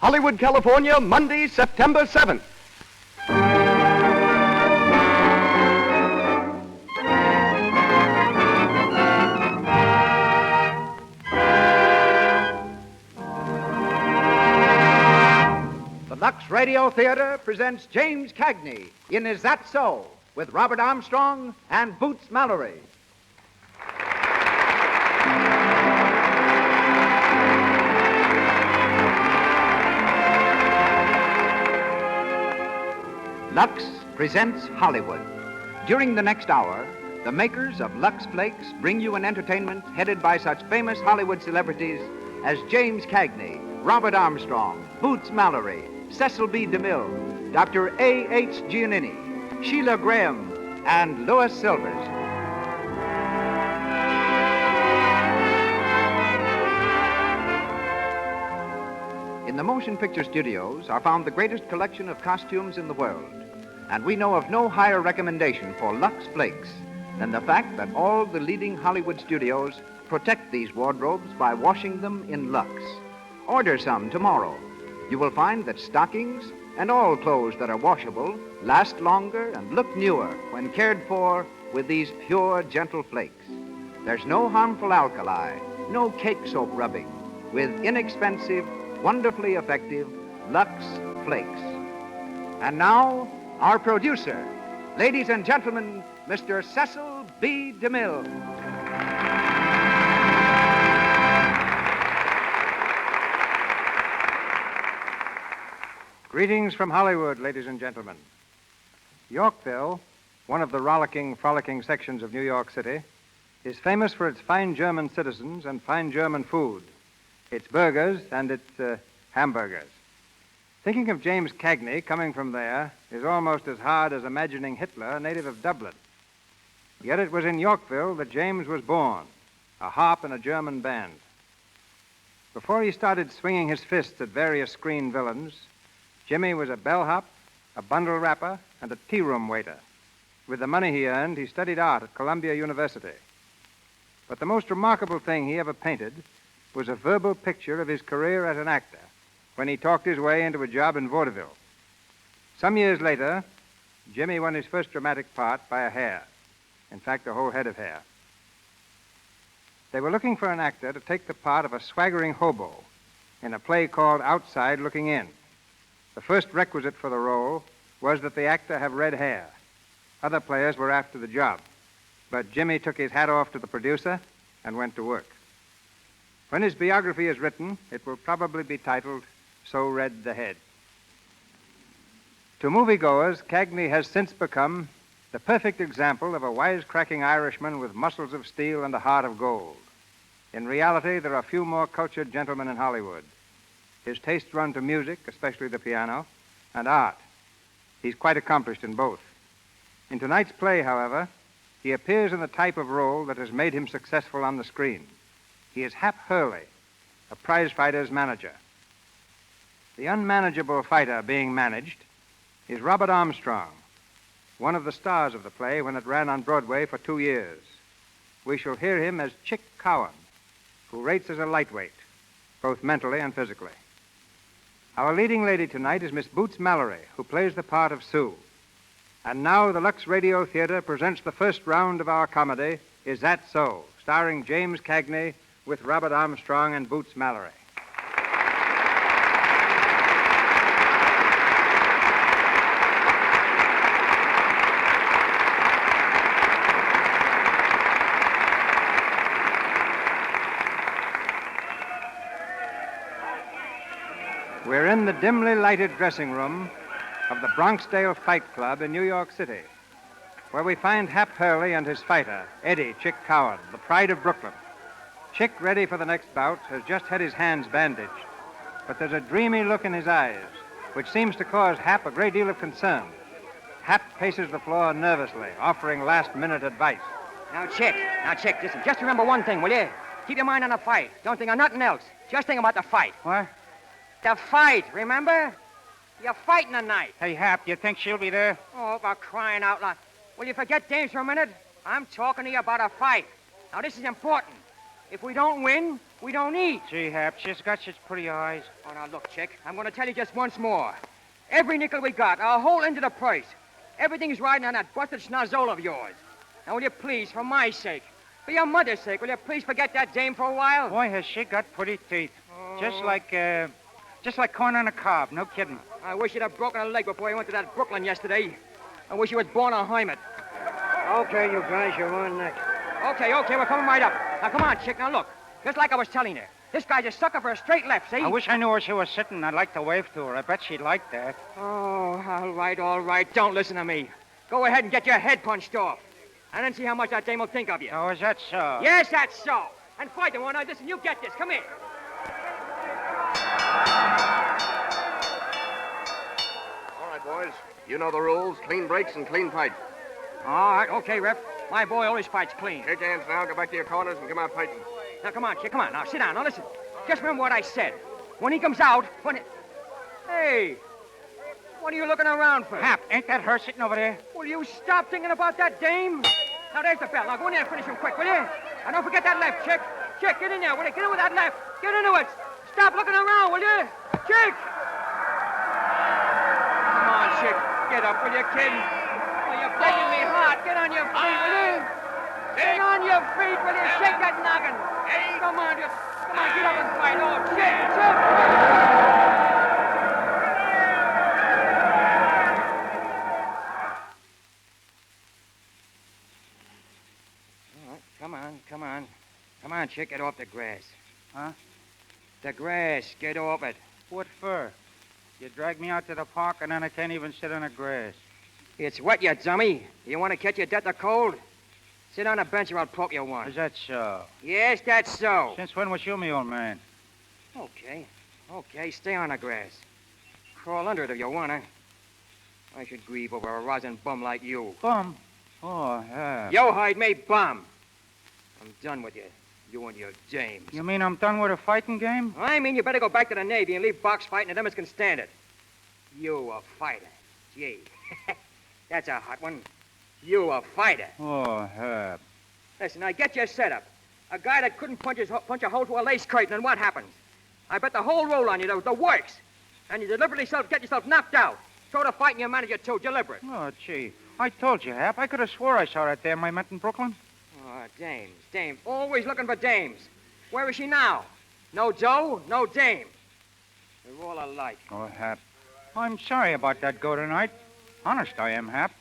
Hollywood, California, Monday, September 7th. The Lux Radio Theater presents James Cagney in his Zat So with Robert Armstrong and Boots Mallory. Lux presents Hollywood. During the next hour, the makers of Lux Flakes bring you an entertainment headed by such famous Hollywood celebrities as James Cagney, Robert Armstrong, Boots Mallory, Cecil B. DeMille, Dr. A.H. Giannini, Sheila Graham, and Louis Silvers. In the motion picture studios are found the greatest collection of costumes in the world, and we know of no higher recommendation for Lux Flakes than the fact that all the leading Hollywood studios protect these wardrobes by washing them in Lux. Order some tomorrow. You will find that stockings and all clothes that are washable last longer and look newer when cared for with these pure, gentle flakes. There's no harmful alkali, no cake soap rubbing, with inexpensive, wonderfully effective Lux Flakes. And now, our producer, ladies and gentlemen, Mr. Cecil B. DeMille. Greetings from Hollywood, ladies and gentlemen. Yorkville, one of the rollicking, frolicking sections of New York City, is famous for its fine German citizens and fine German food, its burgers and its hamburgers. Thinking of James Cagney coming from there is almost as hard as imagining Hitler a native of Dublin. Yet it was in Yorkville that James was born, a harp in a German band. Before he started swinging his fists at various screen villains, Jimmy was a bellhop, a bundle wrapper, and a tea-room waiter. With the money he earned, he studied art at Columbia University. But the most remarkable thing he ever painted was a verbal picture of his career as an actor when he talked his way into a job in vaudeville. Some years later, Jimmy won his first dramatic part by a hair. In fact, a whole head of hair. They were looking for an actor to take the part of a swaggering hobo in a play called Outside Looking In. The first requisite for the role was that the actor have red hair. Other players were after the job, but Jimmy took his hat off to the producer and went to work. When his biography is written, it will probably be titled, So Red the Head. To moviegoers, Cagney has since become the perfect example of a wisecracking Irishman with muscles of steel and a heart of gold. In reality, there are few more cultured gentlemen in Hollywood. His tastes run to music, especially the piano, and art. He's quite accomplished in both. In tonight's play, however, he appears in the type of role that has made him successful on the screen. He is Hap Hurley, a prizefighter's manager. The unmanageable fighter being managed is Robert Armstrong, one of the stars of the play when it ran on Broadway for 2 years. We shall hear him as Chick Cowan, who rates as a lightweight, both mentally and physically. Our leading lady tonight is Miss Boots Mallory, who plays the part of Sue. And now the Lux Radio Theater presents the first round of our comedy, Is That So?, starring James Cagney with Robert Armstrong and Boots Mallory. We're in the dimly lighted dressing room of the Bronxdale Fight Club in New York City, where we find Hap Hurley and his fighter, Eddie Chick Cowan, the pride of Brooklyn. Chick, ready for the next bout, has just had his hands bandaged, but there's a dreamy look in his eyes, which seems to cause Hap a great deal of concern. Hap paces the floor nervously, offering last-minute advice. Now, Chick, listen, just remember one thing, will you? Keep your mind on the fight. Don't think of nothing else. Just think about the fight. What? The fight, remember? You're fighting tonight. Hey, Hap, you think she'll be there? Oh, about crying out loud. Will you forget James for a minute? I'm talking to you about a fight. Now, this is important. If we don't win, We don't eat. Gee, Hap, she's got such pretty eyes. Oh, now, look, Chick, I'm going to tell you just once more. Every nickel we got, our whole end of the price, everything's riding on that busted schnozzle of yours. Now, will you please, for my sake, for your mother's sake, will you please forget that dame for a while? Boy, has she got pretty teeth. Just like corn on a cob, no kidding. I wish you'd have broken a leg before you went to that Brooklyn yesterday. I wish you was born a hermit. Okay, you guys, you're on next. Okay, we're coming right up. Now, come on, Chick, now look. Just like I was telling you. This guy's a sucker for a straight left, see? I wish I knew where she was sitting. I'd like to wave to her. I bet she'd like that. Oh, all right. Don't listen to me. Go ahead and get your head punched off. And then see how much that dame will think of you. Oh, is that so? Yes, that's so. And fight the one. Now, listen, you get this. Come here. All right, boys. You know the rules. Clean breaks and clean fights. All right, okay, Rep. My boy always fights clean. Shake hands now. Go back to your corners and come out fighting. Now, come on, Chick, come on. Now, sit down. Now, listen. Just remember what I said. When he comes out, Hey, what are you looking around for? Hap, ain't that her sitting over there? Will you stop thinking about that dame? Now, there's the bell. Now, go in there and finish him quick, will you? And don't forget that left, Chick. Chick, get in there, will you? Get in with that left. Get into it. Stop looking around, will you? Chick! Come on, Chick. Get up, will you, kid? Oh, you're breaking me heart. Get on your feet, will you? Get on your feet, will you? Shake that noggin. Come on, get up and fight. Oh, Chick. All right, come on, Chick, get off the grass. Huh? The grass, get off it. What for? You drag me out to the park and then I can't even sit on the grass. It's wet, you dummy. You want to catch your death of cold? Sit on a bench or I'll poke you one. Is that so? Yes, that's so. Since when was you me, old man? Okay, stay on the grass. Crawl under it if you want to. I should grieve over a rosin bum like you. Bum? Oh, yeah. Yo hide me bum. I'm done with you. You and your James. You mean I'm done with a fighting game? I mean you better go back to the Navy and leave box fighting and them as can stand it. You a fighter. Gee. That's a hot one. You a fighter. Oh, Hap. Listen, now get your setup. A guy that couldn't punch a hole through a lace curtain, and what happens? I bet the whole roll on you, the works. And you deliberately get yourself knocked out. Throw the fight in your manager, too, deliberate. Oh, gee. I told you, Hap. I could have swore I saw that dame I met in Brooklyn. Oh, dames. Always looking for dames. Where is she now? No Joe, no dame. They're all alike. Oh, Hap. I'm sorry about that go tonight. Honest I am, Hap.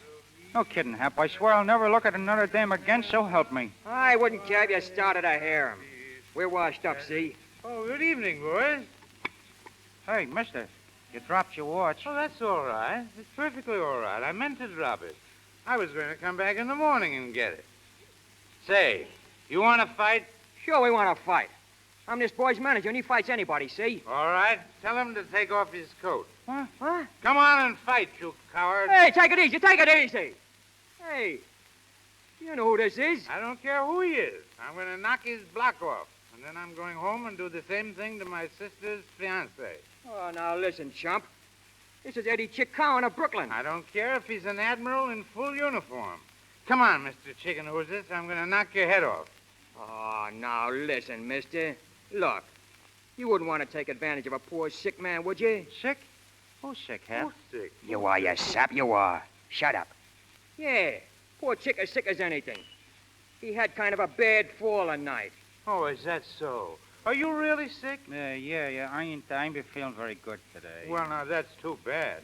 No kidding, Hap. I swear I'll never look at another dame again, so help me. I wouldn't care if you started to hear him. We're washed up, see? Oh, good evening, boys. Hey, mister, you dropped your watch. Oh, that's all right. It's perfectly all right. I meant to drop it. I was going to come back in the morning and get it. Say, you want to fight? Sure, we want to fight. I'm this boy's manager, and he fights anybody, see? All right. Tell him to take off his coat. What? What? Come on and fight, you coward. Hey, take it easy. Hey, you know who this is? I don't care who he is. I'm going to knock his block off. And then I'm going home and do the same thing to my sister's fiancé. Oh, now listen, chump. This is Eddie Chick Cowan of Brooklyn. I don't care if he's an admiral in full uniform. Come on, Mr. Chicken Who's I'm going to knock your head off. Oh, now listen, mister. Look, you wouldn't want to take advantage of a poor sick man, would you? Sick? Who's sick, Hap? Who's sick? You are, you sap, you are. Shut up. Yeah, poor Chick as sick as anything. He had kind of a bad fall a night. Oh, is that so? Are you really sick? Yeah. I ain't feeling very good today. Well, now, that's too bad.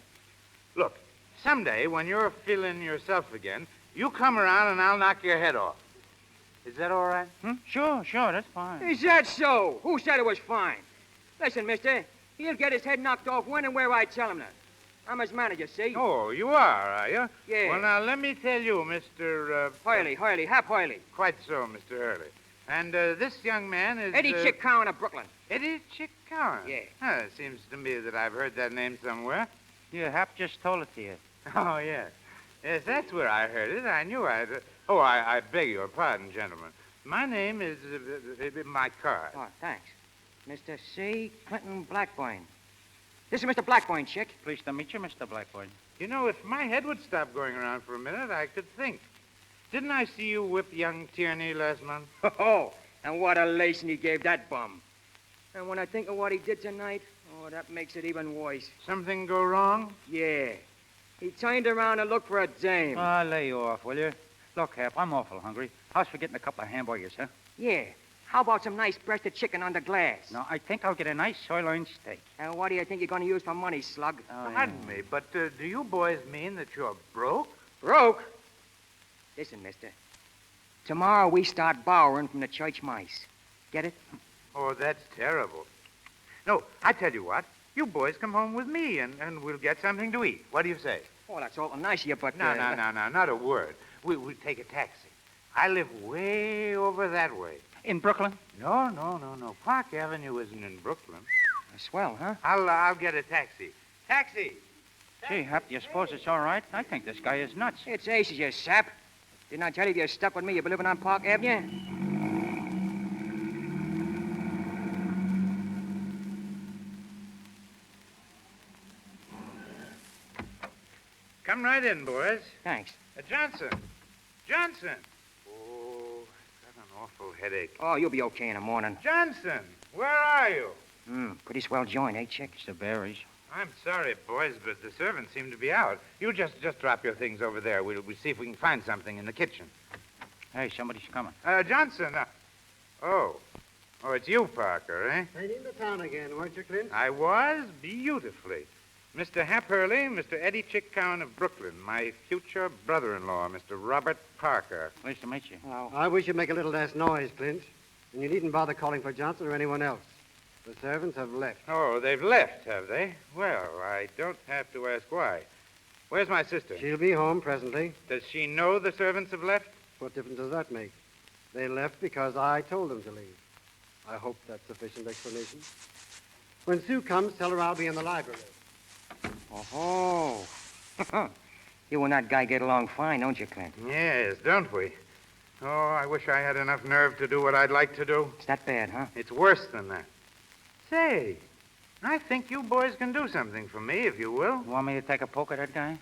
Look, someday when you're feeling yourself again, you come around and I'll knock your head off. Is that all right? Sure, that's fine. Is that so? Who said it was fine? Listen, mister, he'll get his head knocked off when and where I tell him that. I'm his manager, see? Oh, you are you? Yeah. Well, now, let me tell you, Mr. Hurley, Hap Hurley. Quite so, Mr. Hurley. And this young man is... Eddie Chick Cowan of Brooklyn. Eddie Chick Cowan? Yeah. It seems to me that I've heard that name somewhere. Yeah, Hap just told it to you. Oh, yes. Yes, that's where I heard it. I knew I'd... Oh, I beg your pardon, gentlemen. My name is... my card. Oh, thanks. Mr. C. Clinton Blackburn. This is Mr. Blackburn, Chick. Pleased to meet you, Mr. Blackburn. You know, if my head would stop going around for a minute, I could think. Didn't I see you whip young Tierney last month? Oh, And what a lacing he gave that bum. And when I think of what he did tonight, oh, that makes it even worse. Something go wrong? Yeah. He turned around and looked for a dame. Lay off, will you? Look, Hap, I'm awful hungry. How's for getting a couple of hamburgers, huh? Yeah. How about some nice breasted chicken under glass? No, I think I'll get a nice sirloin steak. And what do you think you're going to use for money, slug? Pardon me, but do you boys mean that you're broke? Broke? Listen, mister. Tomorrow we start borrowing from the church mice. Get it? Oh, that's terrible. No, I tell you what. You boys come home with me, and we'll get something to eat. What do you say? Oh, that's awful nice of you, but... No, not a word. We take a taxi. I live way over that way. In Brooklyn? No. Park Avenue isn't in Brooklyn. Swell, huh? I'll get a taxi. Taxi! Gee, Hap, do you suppose it's all right? I think this guy is nuts. It's aces, you sap. Didn't I tell you if you're stuck with me, you'll be living on Park Avenue? Come right in, boys. Thanks. Johnson. Oh, I've got an awful headache. Oh, you'll be okay in the morning. Johnson, where are you? Pretty swell joint, eh, Chick? It's the berries. I'm sorry, boys, but the servants seem to be out. You just drop your things over there. We'll see if we can find something in the kitchen. Hey, somebody's coming. Johnson. Oh, it's you, Parker, eh? Heading to town again, weren't you, Clint? I was beautifully. Mr. Hap Hurley, Mr. Eddie Chick Cowan of Brooklyn, my future brother-in-law, Mr. Robert Parker. Pleased to meet you. Hello. I wish you'd make a little less noise, Clint. And you needn't bother calling for Johnson or anyone else. The servants have left. Oh, they've left, have they? Well, I don't have to ask why. Where's my sister? She'll be home presently. Does she know the servants have left? What difference does that make? They left because I told them to leave. I hope that's sufficient explanation. When Sue comes, tell her I'll be in the library. Oh. You and that guy get along fine, don't you, Clint? Yes, don't we? Oh, I wish I had enough nerve to do what I'd like to do. It's that bad, huh? It's worse than that. Say, I think you boys can do something for me, if you will. You want me to take a poke at that guy?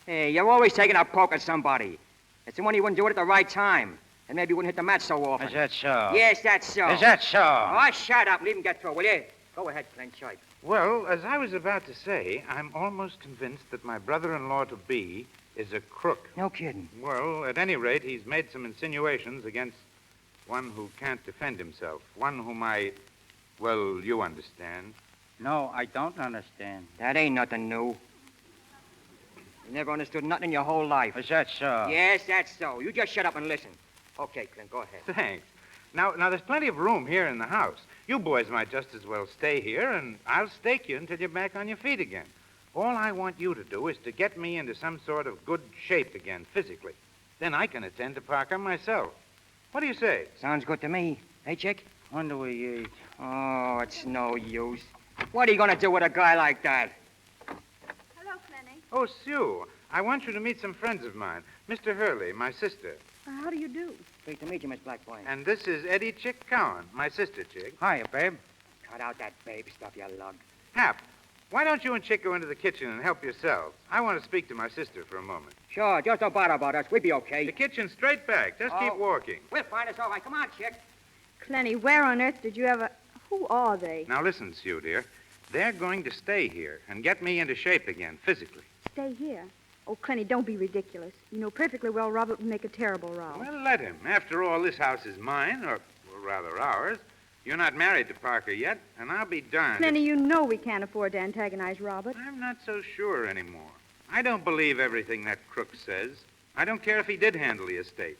Hey, you're always taking a poke at somebody. It's the one you wouldn't do it at the right time. And maybe you wouldn't hit the match so often. Is that so? Yes, that's so. Is that so? Oh, shut up and leave him get through, will you? Go ahead, Clint, choice. Well, as I was about to say, I'm almost convinced that my brother-in-law-to-be is a crook. No kidding. Well, at any rate, he's made some insinuations against one who can't defend himself. One whom well, you understand. No, I don't understand. That ain't nothing new. You never understood nothing in your whole life. Is that so? Yes, that's so. You just shut up and listen. Okay, Clint, go ahead. Thanks. Now, there's plenty of room here in the house. You boys might just as well stay here, and I'll stake you until you're back on your feet again. All I want you to do is to get me into some sort of good shape again, physically. Then I can attend to Parker myself. What do you say? Sounds good to me. Hey, Chick? When do we eat? Oh, it's no use. What are you going to do with a guy like that? Hello, Clenny. Oh, Sue, I want you to meet some friends of mine. Mr. Hurley, my sister. How do you do? Great to meet you, Miss Blackboy. And this is Eddie Chick Cowan, my sister, Chick. Hiya, babe. Cut out that babe stuff, you lug. Hap, why don't you and Chick go into the kitchen and help yourselves? I want to speak to my sister for a moment. Sure, just don't bother about us. We'll be okay. The kitchen's straight back. Just keep walking. We'll find us all right. Come on, Chick. Clenny, where on earth did you ever... Who are they? Now listen, Sue, dear. They're going to stay here and get me into shape again, physically. Stay here. Oh, Clenny, don't be ridiculous. You know perfectly well Robert would make a terrible row. Well, let him. After all, this house is mine, or rather ours. You're not married to Parker yet, and I'll be darned. Clenny, you know we can't afford to antagonize Robert. I'm not so sure anymore. I don't believe everything that crook says. I don't care if he did handle the estate.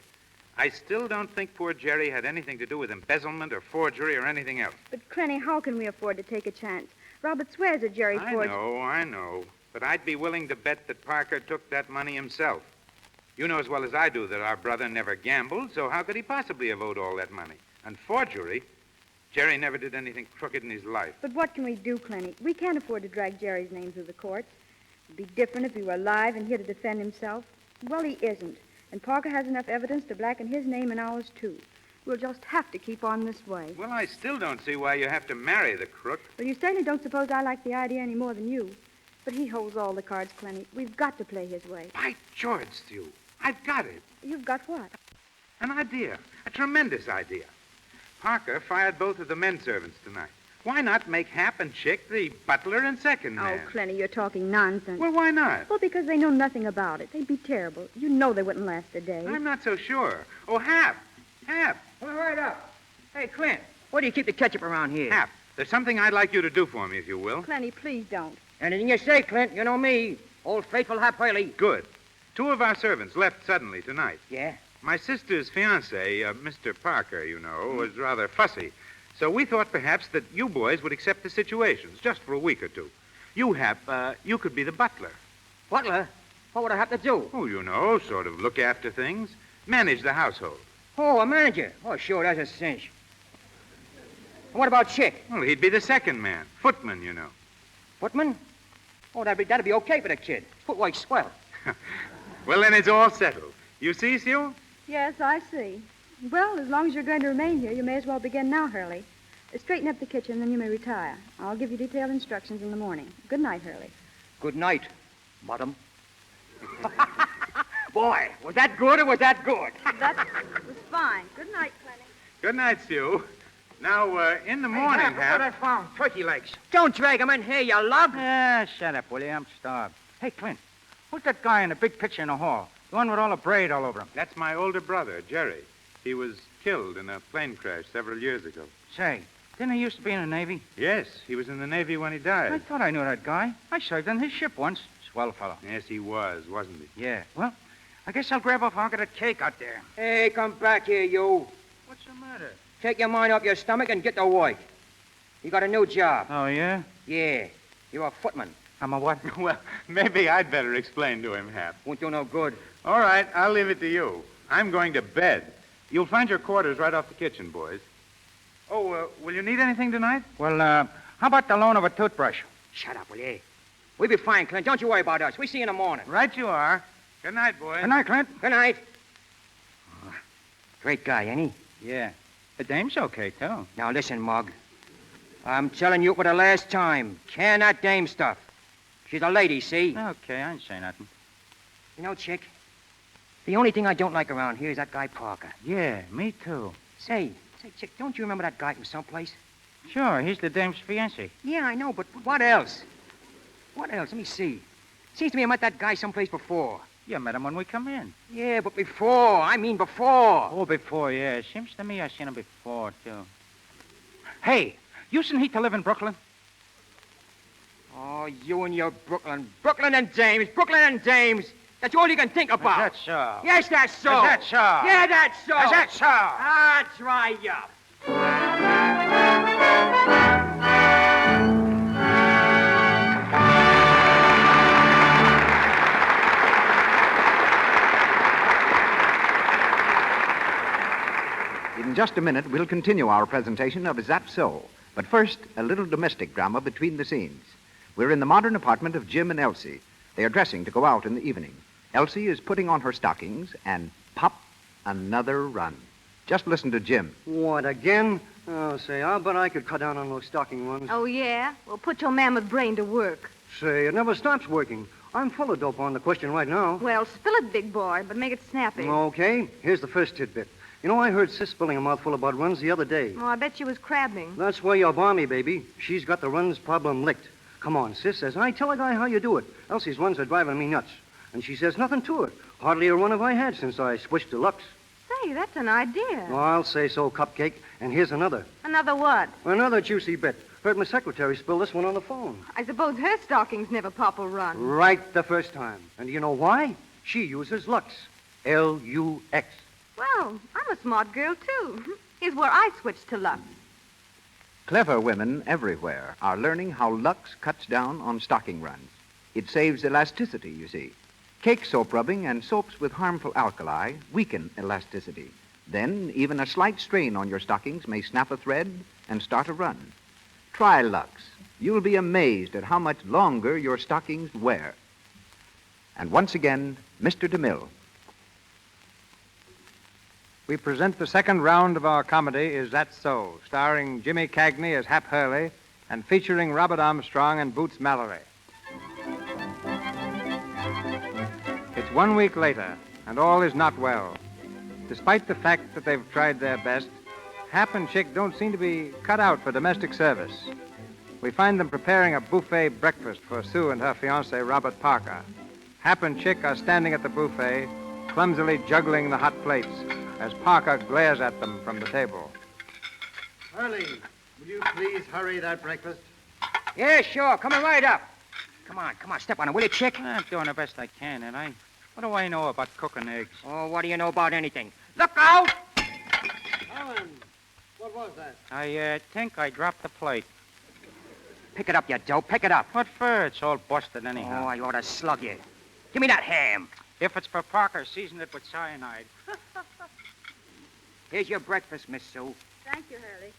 I still don't think poor Jerry had anything to do with embezzlement or forgery or anything else. But, Clenny, how can we afford to take a chance? Robert swears that Jerry forged... I know. But I'd be willing to bet that Parker took that money himself. You know as well as I do that our brother never gambled, so how could he possibly have owed all that money? And forgery? Jerry never did anything crooked in his life. But what can we do, Clenny? We can't afford to drag Jerry's name through the courts. It'd be different if he were alive and here to defend himself. Well, he isn't. And Parker has enough evidence to blacken his name and ours, too. We'll just have to keep on this way. Well, I still don't see why you have to marry the crook. Well, you certainly don't suppose I like the idea any more than you. But he holds all the cards, Clenny. We've got to play his way. By George, Sue, I've got it. You've got what? An idea. A tremendous idea. Parker fired both of the men servants tonight. Why not make Hap and Chick the butler and second man? Oh, Clenny, you're talking nonsense. Well, why not? Well, because they know nothing about it. They'd be terrible. You know they wouldn't last a day. I'm not so sure. Oh, Hap! Hap! Well, right up. Hey, Clint, where do you keep the ketchup around here? Hap, there's something I'd like you to do for me, if you will. Clenny, please don't. Anything you say, Clint. You know me. Old faithful Hap Hurley. Good. 2 of our servants left suddenly tonight. Yeah? My sister's fiancé, Mr. Parker, you know, was rather fussy. So we thought perhaps that you boys would accept the situations, just for a week or 2. You, Hap, you could be the butler. Butler? What would I have to do? Oh, you know, sort of look after things. Manage the household. Oh, a manager. Oh, sure, that's a cinch. And what about Chick? Well, he'd be the second man. Footman, you know. Footman? Oh, that'd be okay for the kid. Footwork's swell. Well, then it's all settled. You see, Sue? Yes, I see. Well, as long as you're going to remain here, you may as well begin now, Hurley. Straighten up the kitchen, then you may retire. I'll give you detailed instructions in the morning. Good night, Hurley. Good night, Bottom. Boy, was that good or was that good? That was fine. Good night, Clenny. Good night, Sue. Now, in the morning, Look what I Hap. found. Turkey legs. Don't drag him in here, you lug. Ah, shut up, will you? I'm starved. Hey, Clint, who's that guy in the big picture in the hall? The one with all the braid all over him. That's my older brother, Jerry. He was killed in a plane crash several years ago. Say, didn't he used to be in the Navy? Yes, he was in the Navy when he I died. thought I knew that guy. I served on his ship once. Swell fellow. Yes, he was, wasn't he? Yeah. Well, I guess I'll grab off a hunk of that cake out there. Hey, come back here, you. What's the matter? Take your mind off your stomach and get to work. You got a new job. Oh, yeah? Yeah. You're a footman. I'm a what? Well, maybe I'd better explain to him, Hap. Won't do no good. All right, I'll leave it to you. I'm going to bed. You'll find your quarters right off the kitchen, boys. Oh, will you need anything tonight? Well, how about the loan of a toothbrush? Shut up, will you? We'll be fine, Clint. Don't you worry about us. We see you in the morning. Right you are. Good night, boys. Good night, Clint. Good night. Oh, great guy, ain't he? Yeah. The dame's okay, too. Now, listen, Mug. I'm telling you for the last time. Can that dame stuff. She's a lady, see? Okay, I ain't say nothing. You know, Chick, the only thing I don't like around here is that guy Parker. Yeah, me too. Say, Chick, don't you remember that guy from someplace? Sure, he's the dame's fiancé. Yeah, I know, but what else? What else? Let me see. Seems to me I met that guy someplace before. You met him when we come in. Yeah, but before. I mean before. Oh, before, yeah. Seems to me I seen him before, too. Hey, you seen Heat to live in Brooklyn? Oh, you and your Brooklyn. Brooklyn and James. Brooklyn and James. That's all you can think about. That's so. Yes, that's so. Is that so? Yeah, that's so. Is that so? Ah, dry up. In just a minute, we'll continue our presentation of Zat So. But first, a little domestic drama between the scenes. We're in the modern apartment of Jim and Elsie. They are dressing to go out in the evening. Elsie is putting on her stockings and pop, another run. Just listen to Jim. What, again? Oh, say, I'll bet I could cut down on those stocking ones. Oh, yeah? Well, put your mammoth brain to work. Say, it never stops working. I'm full of dope on the question right now. Well, spill it, big boy, but make it snappy. Okay, here's the first tidbit. You know, I heard Sis spilling a mouthful about runs the other day. Oh, I bet she was crabbing. That's where you're balmy, baby. She's got the runs problem licked. Come on, Sis says, I tell a guy how you do it. Elsie's runs are driving me nuts. And she says nothing to it. Hardly a run have I had since I switched to Lux. Say, that's an idea. Well, I'll say so, Cupcake. And here's another. Another what? Another juicy bit. Heard my secretary spill this one on the phone. I suppose her stockings never pop a run. Right the first time. And do you know why? She uses Lux. Lux. Well, I'm a smart girl, too. Here's where I switched to Lux. Clever women everywhere are learning how Lux cuts down on stocking runs. It saves elasticity, you see. Cake soap rubbing and soaps with harmful alkali weaken elasticity. Then, even a slight strain on your stockings may snap a thread and start a run. Try Lux. You'll be amazed at how much longer your stockings wear. And once again, Mr. DeMille. We present the second round of our comedy, Is That So?, starring Jimmy Cagney as Hap Hurley and featuring Robert Armstrong and Boots Mallory. It's 1 week later, and all is not well. Despite the fact that they've tried their best, Hap and Chick don't seem to be cut out for domestic service. We find them preparing a buffet breakfast for Sue and her fiancé, Robert Parker. Hap and Chick are standing at the buffet, clumsily juggling the hot plates as Parker glares at them from the table. Hurley, will you please hurry that breakfast? Yeah, sure. Coming right up. Come on, step on it, will you, Chick? I'm doing the best I can, and what do I know about cooking eggs? Oh, what do you know about anything? Look out! Alan, what was that? I think I dropped the plate. Pick it up, you dope. Pick it up. What for? It's all busted Oh, anyhow. I ought to slug you. Give me that ham. If it's for Parker, season it with cyanide. Here's your breakfast, Miss Sue. Thank you, Hurley.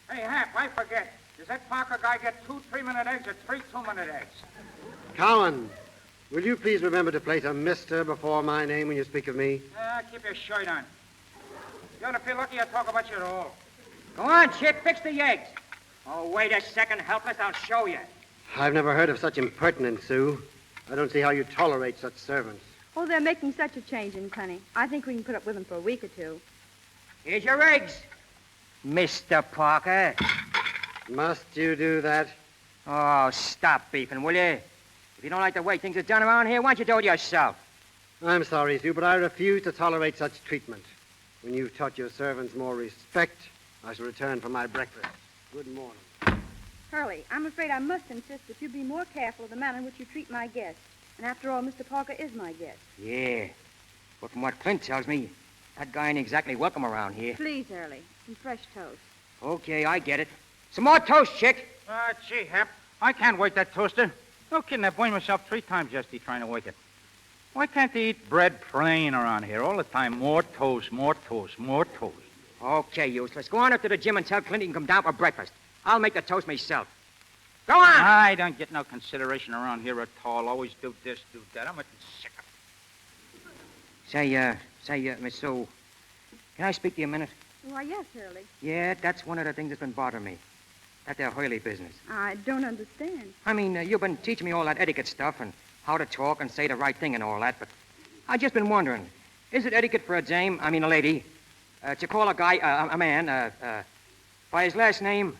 Hey, Hap, I forget. Does that Parker guy get 2 3-minute eggs or 3 2-minute eggs? Cowan, will you please remember to place a mister before my name when you speak of me? Keep your shirt on. You ought to feel lucky I talk about you at all. Go on, Chick. Fix the eggs. Oh, wait a second, helpless. I'll show you. I've never heard of such impertinence, Sue. I don't see how you tolerate such servants. Oh, they're making such a change in Clenny. I think we can put up with them for a week or two. Here's your eggs, Mr. Parker. Must you do that? Oh, stop beefing, will you? If you don't like the way things are done around here, why don't you do it yourself? I'm sorry, Sue, but I refuse to tolerate such treatment. When you've taught your servants more respect, I shall return for my breakfast. Good morning. Hurley, I'm afraid I must insist that you be more careful of the manner in which you treat my guests. And after all, Mr. Parker is my guest. Yeah, but from what Clint tells me, that guy ain't exactly welcome around here. Please, Hurley, some fresh toast. Okay, I get it. Some more toast, Chick. Gee, Hap, I can't wake that toaster. No kidding, I burned myself 3 times yesterday trying to wake it. Why can't they eat bread plain around here all the time? More toast, more toast, more toast. Okay, useless. Go on up to the gym and tell Clint he can come down for breakfast. I'll make the toast myself. Go on! I don't get no consideration around here at all. Always do this, do that. I'm getting sick of it. Say, Miss Sue, can I speak to you a minute? Why, yes, Hurley. Yeah, that's one of the things that's been bothering me. That there Hurley business. I don't understand. I mean, you've been teaching me all that etiquette stuff and how to talk and say the right thing and all that, but I just been wondering, is it etiquette for a lady, to call a guy, a man, by his last name?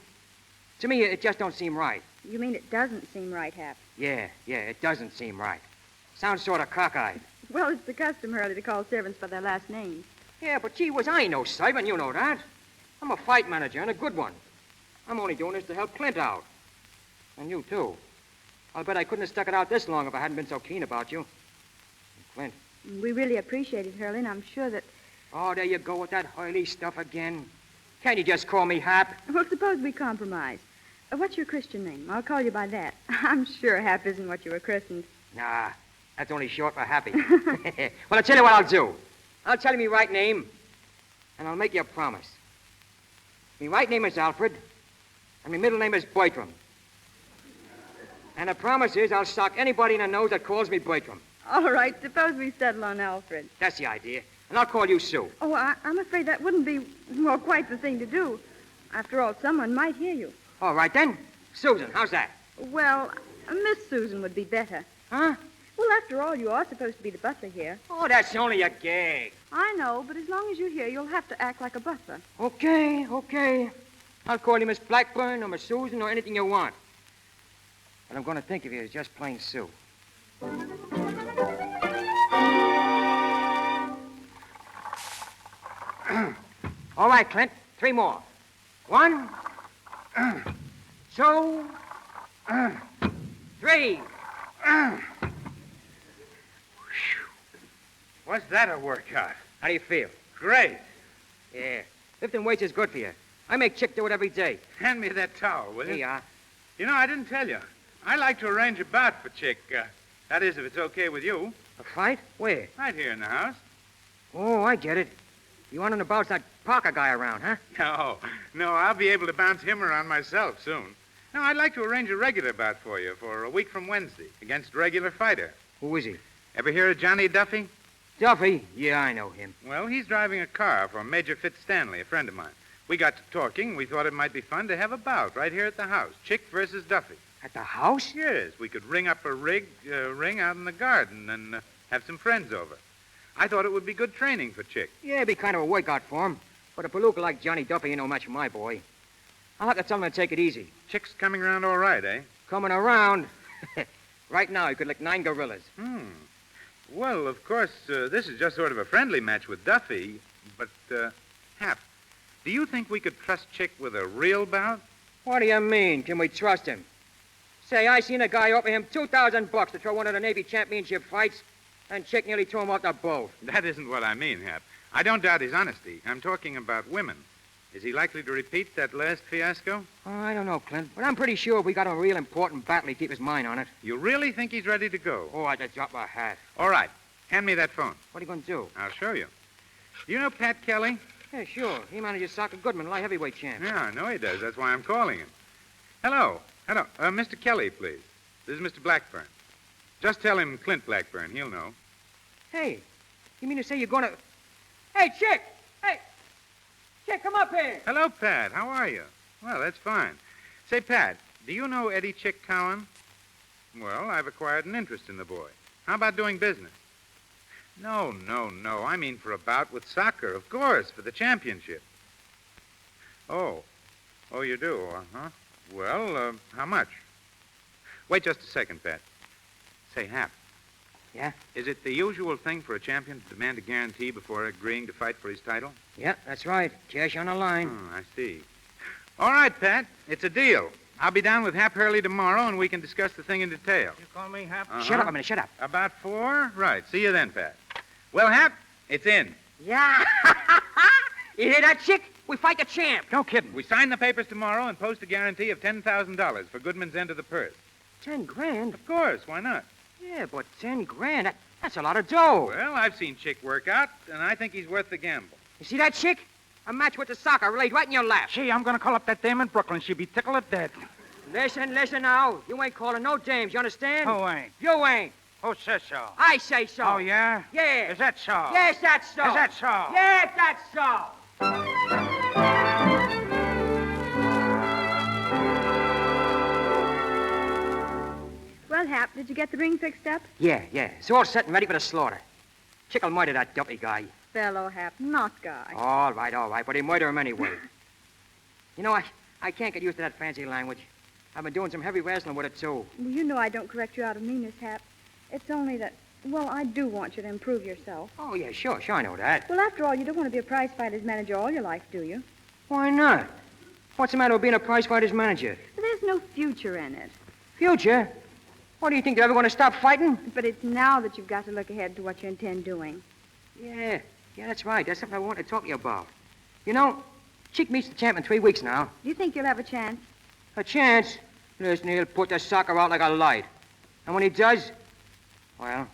To me, it just don't seem right. You mean it doesn't seem right, Hap? Yeah, it doesn't seem right. Sounds sort of cockeyed. Well, it's the custom, Hurley, to call servants by their last names. Yeah, but gee whiz, I ain't no servant, you know that. I'm a fight manager, and a good one. I'm only doing this to help Clint out. And you, too. I'll bet I couldn't have stuck it out this long if I hadn't been so keen about you. And Clint. We really appreciate it, Hurley, and I'm sure that... Oh, there you go with that Hurley stuff again. Can't you just call me Hap? Well, suppose we compromise. What's your Christian name? I'll call you by that. I'm sure Hap isn't what you were christened. Nah, that's only short for happy. Well, I'll tell you what I'll do. I'll tell you my right name, and I'll make you a promise. My right name is Alfred, and my middle name is Bertram. And the promise is I'll sock anybody in the nose that calls me Bertram. All right, suppose we settle on Alfred. That's the idea. And I'll call you Sue. Oh, I'm afraid that wouldn't be, well, quite the thing to do. After all, someone might hear you. All right, then. Susan, how's that? Well, Miss Susan would be better. Huh? Well, after all, you are supposed to be the butler here. Oh, that's only a gag. I know, but as long as you're here, you'll have to act like a butler. Okay. I'll call you Miss Blackburn or Miss Susan or anything you want. But I'm going to think of you as just plain Sue. All right, Clint. 3 more. 1, 2, 3. Was that a workout? How do you feel? Great. Yeah. Lifting weights is good for you. I make Chick do it every day. Hand me that towel, will you? Here you are. You know, I didn't tell you. I like to arrange a bout for Chick. That is, if it's okay with you. A fight? Where? Right here in the house. Oh, I get it. You want him to bounce that Parker guy around, huh? No, I'll be able to bounce him around myself soon. No, I'd like to arrange a regular bout for you for a week from Wednesday against a regular fighter. Who is he? Ever hear of Johnny Duffy? Duffy? Yeah, I know him. Well, he's driving a car for Major Fitzstanley, a friend of mine. We got to talking. We thought it might be fun to have a bout right here at the house. Chick versus Duffy. At the house? Yes, we could ring up a ring out in the garden and have some friends over. I thought it would be good training for Chick. Yeah, it'd be kind of a workout for him. But a palooka like Johnny Duffy ain't no match for my boy. I'll have to tell him to take it easy. Chick's coming around all right, eh? Coming around. Right now, he could lick 9 gorillas. Well, of course, this is just sort of a friendly match with Duffy. But, Hap, do you think we could trust Chick with a real bout? What do you mean? Can we trust him? Say, I seen a guy offer him $2,000 to throw one of the Navy championship fights, and Chick nearly threw him off the boat. That isn't what I mean, Hap. I don't doubt his honesty. I'm talking about women. Is he likely to repeat that last fiasco? Oh, I don't know, Clint, but I'm pretty sure if we got a real important battle, he'd keep his mind on it. You really think he's ready to go? Oh, I'd just drop a hat. All right. Hand me that phone. What are you going to do? I'll show you. Do you know Pat Kelly? Yeah, sure. He manages Soccer Goodman, light heavyweight champ. Yeah, I know he does. That's why I'm calling him. Hello. Mr. Kelly, please. This is Mr. Blackburn. Just tell him Clint Blackburn. He'll know. Hey, you mean to say you're going to... Hey, Chick! Hey! Chick, come up here! Hello, Pat. How are you? Well, that's fine. Say, Pat, do you know Eddie Chick Cowan? Well, I've acquired an interest in the boy. How about doing business? No. I mean for a bout with soccer, of course, for the championship. Oh, you do, huh? Well, how much? Wait just a second, Pat. Say, Hap. Yeah? Is it the usual thing for a champion to demand a guarantee before agreeing to fight for his title? Yeah, that's right. Cash on the line. Oh, I see. All right, Pat. It's a deal. I'll be down with Hap Hurley tomorrow, and we can discuss the thing in detail. You call me Hap? Shut up a minute, shut up. About 4? Right. See you then, Pat. Well, Hap, it's in. Yeah. You hear that, Chick? We fight the champ. No kidding. We sign the papers tomorrow and post a guarantee of $10,000 for Goodman's end of the purse. 10 grand? Of course. Why not? Yeah, but 10 grand, that's a lot of dough. Well, I've seen Chick work out, and I think he's worth the gamble. You see that, Chick? A match with the soccer laid right in your lap. Gee, I'm going to call up that dame in Brooklyn. She'll be tickled to death. Listen now. You ain't calling no dames, you understand? Who ain't? You ain't. Who says so? I say so. Oh, yeah? Yeah. Is that so? Yes, that's so. Is that so? Yes, that's so. Well, Hap, did you get the ring fixed up? Yeah. It's all set and ready for the slaughter. Chick'll murder that Duffy guy. Fellow Hap, not guy. All right, but he murder him anyway. You know, I can't get used to that fancy language. I've been doing some heavy wrestling with it, too. Well, you know I don't correct you out of meanness, Hap. It's only that, well, I do want you to improve yourself. Oh, yeah, sure, I know that. Well, after all, you don't want to be a prizefighter's manager all your life, do you? Why not? What's the matter with being a prizefighter's manager? There's no future in it. Future? What, do you think they're ever going to stop fighting? But it's now that you've got to look ahead to what you intend doing. Yeah, that's right. That's something I want to talk to you about. You know, Chick meets the champ in 3 weeks now. Do you think you'll have a chance? A chance? Listen, he'll put the soccer out like a light. And when he does, well,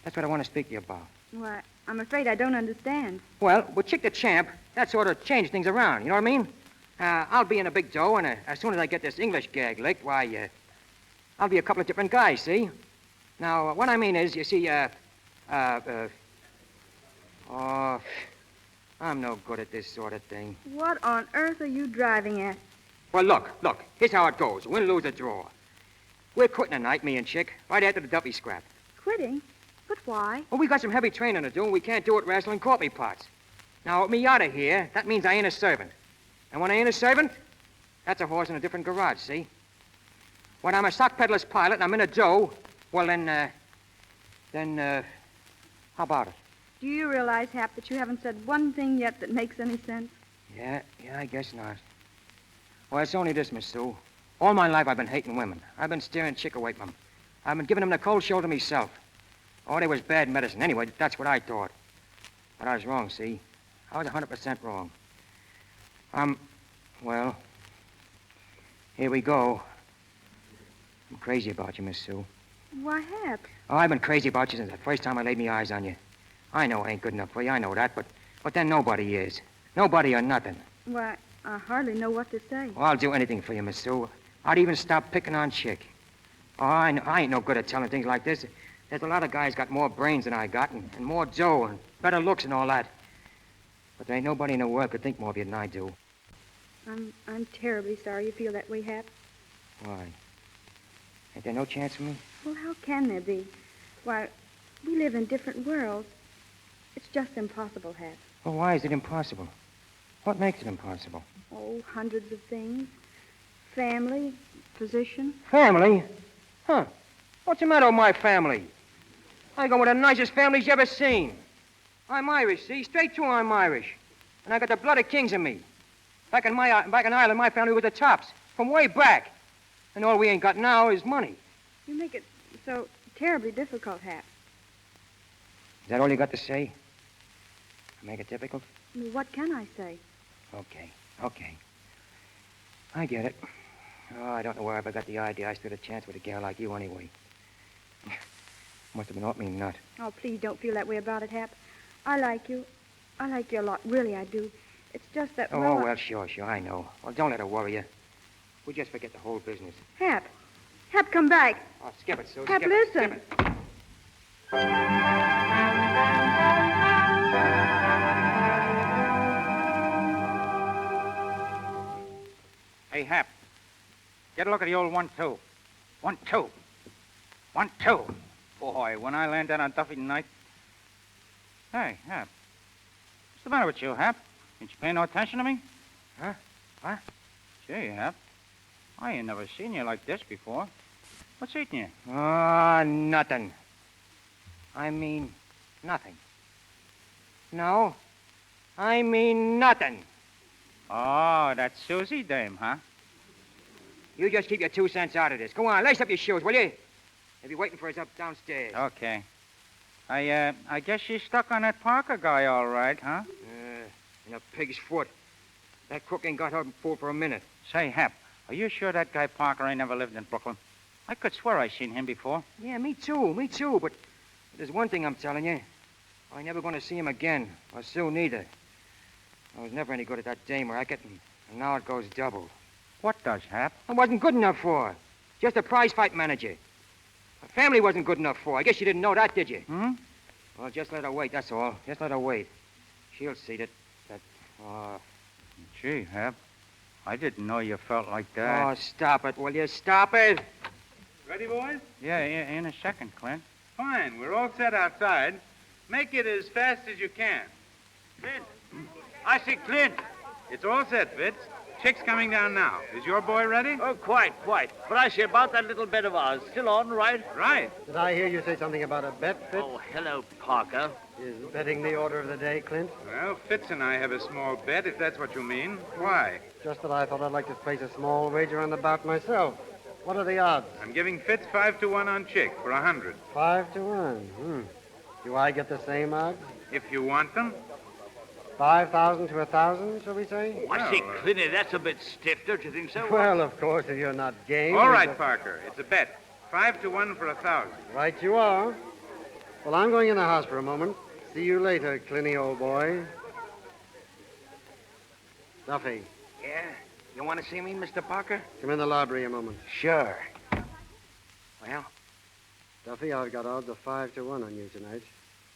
that's what I want to speak to you about. Why, I'm afraid I don't understand. Well, with Chick the champ, that sort of changed things around, you know what I mean? I'll be in a big dough, and as soon as I get this English gag licked, why, I'll be a couple of different guys, see? Now, what I mean is, you see, I'm no good at this sort of thing. What on earth are you driving at? Well, look, here's how it goes. Win, lose, or draw. We're quitting tonight, me and Chick, right after the Duffy scrap. Quitting? But why? Well, we got some heavy training to do, and we can't do it wrestling coffee pots. Now, with me out of here, that means I ain't a servant. And when I ain't a servant, that's a horse in a different garage, see? When I'm a sock peddler's pilot and I'm in a dough, well, then, how about it? Do you realize, Hap, that you haven't said one thing yet that makes any sense? Yeah, I guess not. Well, it's only this, Miss Sue. All my life I've been hating women. I've been steering Chick away from them. I've been giving them the cold shoulder myself. Oh, they was bad medicine. Anyway, that's what I thought. But I was wrong, see? I was 100% wrong. Well, here we go. I'm crazy about you, Miss Sue. Why, Hap? Oh, I've been crazy about you since the first time I laid my eyes on you. I know I ain't good enough for you, I know that, but then nobody is. Nobody or nothing. Why, I hardly know what to say. Well, I'll do anything for you, Miss Sue. I'd even stop picking on Chick. Oh, I ain't no good at telling things like this. There's a lot of guys got more brains than I got, and more dough, and better looks and all that. But there ain't nobody in the world could think more of you than I do. I'm terribly sorry you feel that way, Hap. Why? Ain't there no chance for me? Well, how can there be? Why, we live in different worlds. It's just impossible, Hap. Well, why is it impossible? What makes it impossible? Oh, hundreds of things. Family, position. Family? Huh. What's the matter with my family? I got one of the nicest families you ever seen. I'm Irish, see? Straight through I'm Irish. And I got the blood of kings in me. Back in Ireland, my family was the tops. From way back. And all we ain't got now is money. You make it so terribly difficult, Hap. Is that all you got to say? Make it difficult? What can I say? Okay. I get it. Oh, I don't know where I ever got the idea I stood a chance with a gal like you anyway. Must have been off me nut. Oh, please don't feel that way about it, Hap. I like you. I like you a lot. Really, I do. It's just that, well, sure, I know. Well, don't let it worry you. We'll just forget the whole business. Hap, come back. Oh, skip it, Sue. Hap, skip listen. It, skip it. Hey, Hap. Get a look at the old 1-2. 1-2. 1-2. Boy, when I landed on Duffy tonight. Hey, Hap. What's the matter with you, Hap? Didn't you pay no attention to me? Huh? What? Gee, Hap. I ain't never seen you like this before. What's eating you? Oh, nothing. I mean, nothing. No, I mean nothing. Oh, that Susie dame, huh? You just keep your 2 cents out of this. Go on, lace up your shoes, will you? They'll be waiting for us up downstairs. Okay. I guess she's stuck on that Parker guy all right, huh? In a pig's foot. That crook ain't got her fooled for a minute. Say, Hap, are you sure that guy Parker ain't never lived in Brooklyn? I could swear I seen him before. Yeah, me too. But there's one thing I'm telling you. I ain't never going to see him again, or Sue neither. I was never any good at that dame racket, and now it goes double. What does, Hap? I wasn't good enough for her. Just a prize fight manager. Her family wasn't good enough for her. I guess you didn't know that, did you? Hmm? Well, just let her wait, that's all. Just let her wait. She'll see that... Gee, Hap, I didn't know you felt like that. Oh, stop it, will you? Stop it! Ready, boys? Yeah, in a second, Clint. Fine. We're all set outside. Make it as fast as you can. Clint. I see Clint. It's all set, Fitz. Chick's coming down now. Is your boy ready? Oh, quite. But I see about that little bet of ours. Still on, right? Right. Did I hear you say something about a bet, Fitz? Oh, hello, Parker. Is betting the order of the day, Clint? Well, Fitz and I have a small bet, if that's what you mean. Why? Just that I thought I'd like to place a small wager on the bout myself. What are the odds? I'm giving Fitz 5-1 on Chick for 100. 5-1. Do I get the same odds? If you want them. 5,000 to 1,000, shall we say? Oh, I see, Clinty, that's a bit stiff, don't you think so? Well, of course, if you're not game. All right, Parker. It's a bet. 5-1 for 1,000. Right you are. Well, I'm going in the house for a moment. See you later, Clinty, old boy. Duffy, Yeah? You want to see me, Mr. Parker? come in the library a moment. Sure. Well, Duffy, I've got odds of 5-1 on you tonight.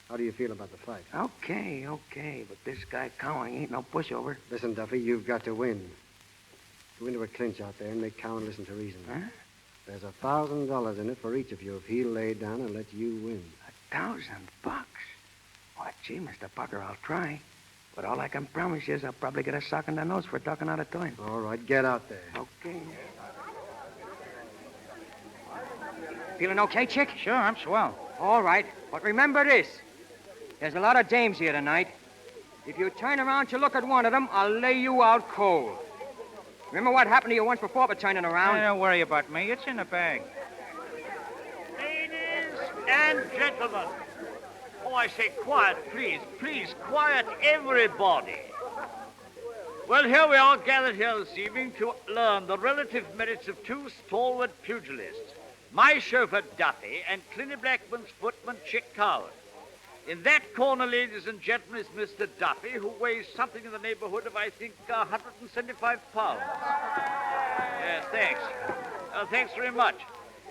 How do you feel about the fight? okay. But this guy Cowan ain't no pushover. Listen, Duffy, you've got to win. Go into a clinch out there and make Cowan listen to reason. Huh? There's $1,000 in it for each of you if he'll lay down and let you win. $1,000? Why, gee, Mr. Parker, I'll try. But all I can promise you is I'll probably get a sock in the nose for talking out of turn. All right, get out there. Okay. Feeling okay, Chick? Sure, I'm swell. All right, but remember this. There's a lot of dames here tonight. If you turn around to look at one of them, I'll lay you out cold. Remember what happened to you once before by turning around? Don't worry about me. It's in the bag. Ladies and gentlemen. Oh, I say quiet, please. Please, quiet, everybody. Well, here we are gathered here this evening to learn the relative merits of two stalwart pugilists, my chauffeur Duffy and Clinty Blackman's footman Chick Cowan. In that corner, ladies and gentlemen, is Mr. Duffy, who weighs something in the neighborhood of, I think, 175 pounds. Yes, thanks. Thanks very much.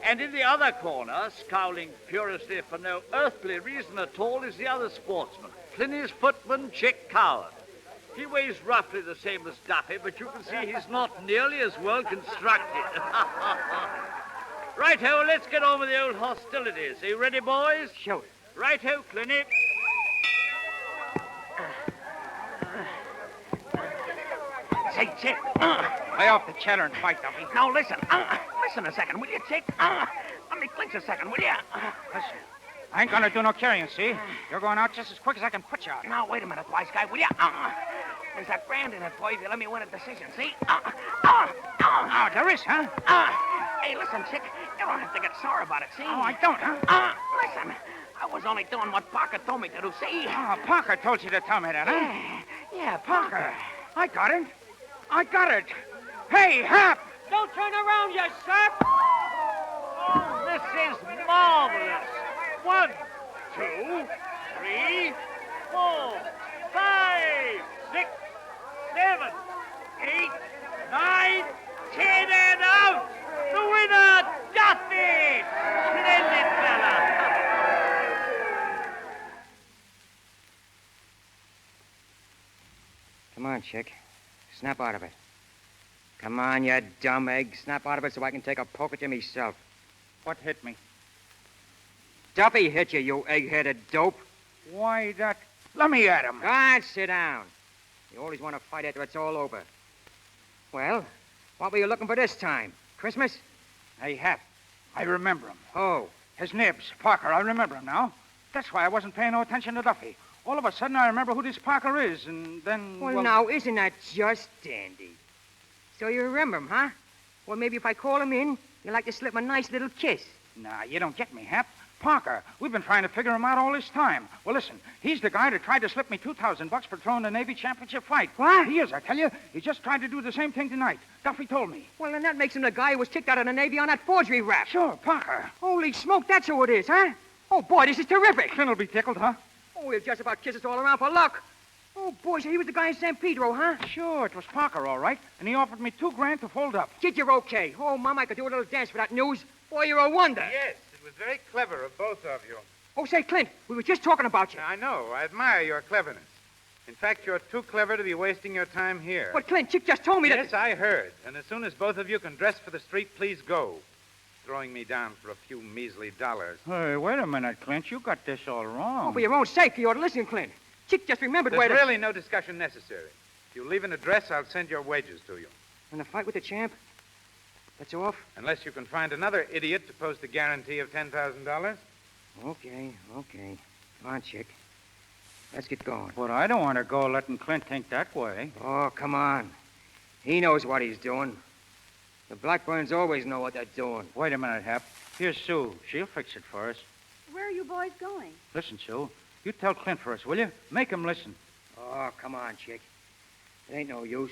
And in the other corner, scowling furiously for no earthly reason at all, is the other sportsman, Clinty's footman, Chick Cowan. He weighs roughly the same as Duffy, but you can see he's not nearly as well constructed. Right-ho, let's get on with the old hostilities. Are you ready, boys? Shoot. Right-ho, Clinty. Say, Chick. Lay off the chatter and fight, Duffy. Now, listen. Listen a second, will you, Chick? Let me clinch a second, will you? Listen, I ain't gonna do no carrying, see? You're going out just as quick as I can put you out. Now, wait a minute, wise guy, will you? There's a grand in it, boy, if you let me win a decision, see? Oh, there is, huh? Hey, listen, Chick, you don't have to get sore about it, see? Oh, I don't, huh? Listen, I was only doing what Parker told me to do, see? Oh, Parker told you to tell me that, huh? Yeah, Parker. I got it. I got it. Hey, Hap! Don't turn around, you sap! Oh, this is marvelous. 1, 2, 3, 4, 5, 6, 7, 8, 9, 10, and out! The winner, Duffy! Splendid fella! Come on, Chick. Snap out of it. Come on, you dumb egg. Snap out of it so I can take a poke at you myself. What hit me? Duffy hit you, you egg-headed dope. Why, that... Let me at him. Ah, sit down. You always want to fight after it's all over. Well, what were you looking for this time? Christmas? Hey, Hap, I remember him. Oh. His nibs, Parker, I remember him now. That's why I wasn't paying no attention to Duffy. All of a sudden, I remember who this Parker is, and then... Well, now, isn't that just dandy? So you remember him, huh? Well, maybe if I call him in, you'd like to slip him a nice little kiss. Nah, you don't get me, Hap. Parker, we've been trying to figure him out all this time. Well, listen, he's the guy that tried to slip me $2,000 for throwing the Navy championship fight. What? He is, I tell you. He just tried to do the same thing tonight. Duffy told me. Well, then that makes him the guy who was kicked out of the Navy on that forgery rap. Sure, Parker. Holy smoke, that's who it is, huh? Oh, boy, this is terrific. Clint'll be tickled, huh? Oh, he'll just about kiss us all around for luck. Oh, boy, so he was the guy in San Pedro, huh? Sure, it was Parker, all right. And he offered me $2,000 to fold up. Kid, you're okay. Oh, Mom, I could do a little dance for that news. Boy, you're a wonder. Yes, it was very clever of both of you. Oh, say, Clint, we were just talking about you. I know. I admire your cleverness. In fact, you're too clever to be wasting your time here. But, Clint, Chick just told me that... Yes, I heard. And as soon as both of you can dress for the street, please go. Throwing me down for a few measly dollars. Hey, wait a minute, Clint. You got this all wrong. Oh, for your own sake, you ought to listen, Clint. Chick just remembered where There's to... really no discussion necessary. If you leave an address, I'll send your wages to you. And the fight with the champ? That's off? Unless you can find another idiot to post a guarantee of $10,000. Okay. Come on, Chick. Let's get going. But I don't want to go letting Clint think that way. Oh, come on. He knows what he's doing. The Blackburns always know what they're doing. Wait a minute, Hap. Here's Sue. She'll fix it for us. Where are you boys going? Listen, Sue. You tell Clint for us, will you? Make him listen. Oh, come on, Chick. It ain't no use.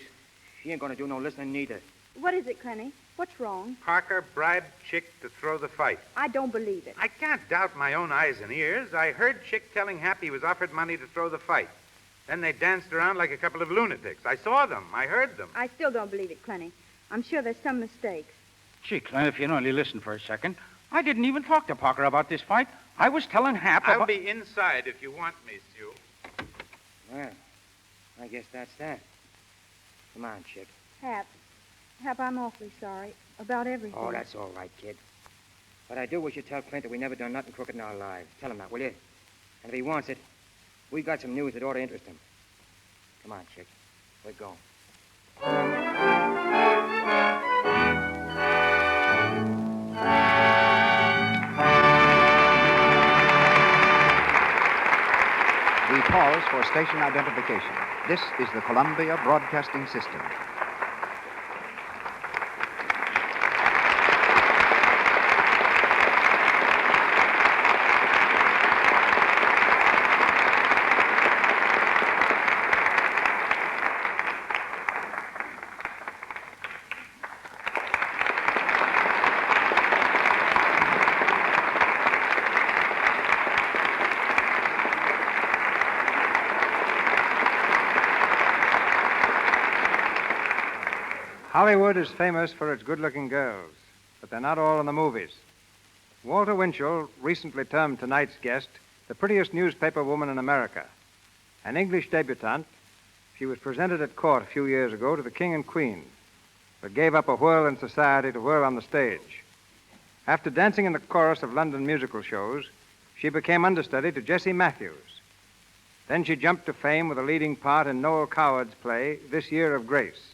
She ain't gonna do no listening neither. What is it, Clenny? What's wrong? Parker bribed Chick to throw the fight. I don't believe it. I can't doubt my own eyes and ears. I heard Chick telling Hap he was offered money to throw the fight. Then they danced around like a couple of lunatics. I saw them. I heard them. I still don't believe it, Clenny. I'm sure there's some mistake. Gee, Clint, if you'd only listen for a second. I didn't even talk to Parker about this fight. I was telling Hap I'll about... be inside if you want me, Sue. Well, I guess that's that. Come on, Chick. Hap, I'm awfully sorry about everything. Oh, that's all right, kid. But I do wish you'd tell Clint that we never done nothing crooked in our lives. Tell him that, will you? And if he wants it, we got some news that ought to interest him. Come on, Chick. We're going. We pause for station identification. This is the Columbia Broadcasting System. Hollywood is famous for its good-looking girls, but they're not all in the movies. Walter Winchell recently termed tonight's guest the prettiest newspaper woman in America. An English debutante, she was presented at court a few years ago to the King and Queen, but gave up a whirl in society to whirl on the stage. After dancing in the chorus of London musical shows, she became understudy to Jessie Matthews. Then she jumped to fame with a leading part in Noel Coward's play, This Year of Grace.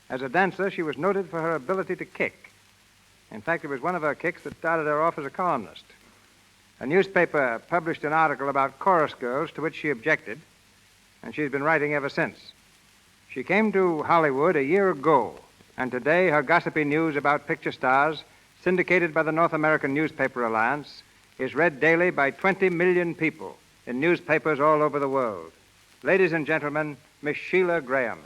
As a dancer, she was noted for her ability to kick. In fact, it was one of her kicks that started her off as a columnist. A newspaper published an article about chorus girls to which she objected, and she's been writing ever since. She came to Hollywood a year ago, and today her gossipy news about picture stars, syndicated by the North American Newspaper Alliance, is read daily by 20 million people in newspapers all over the world. Ladies and gentlemen, Miss Sheila Graham.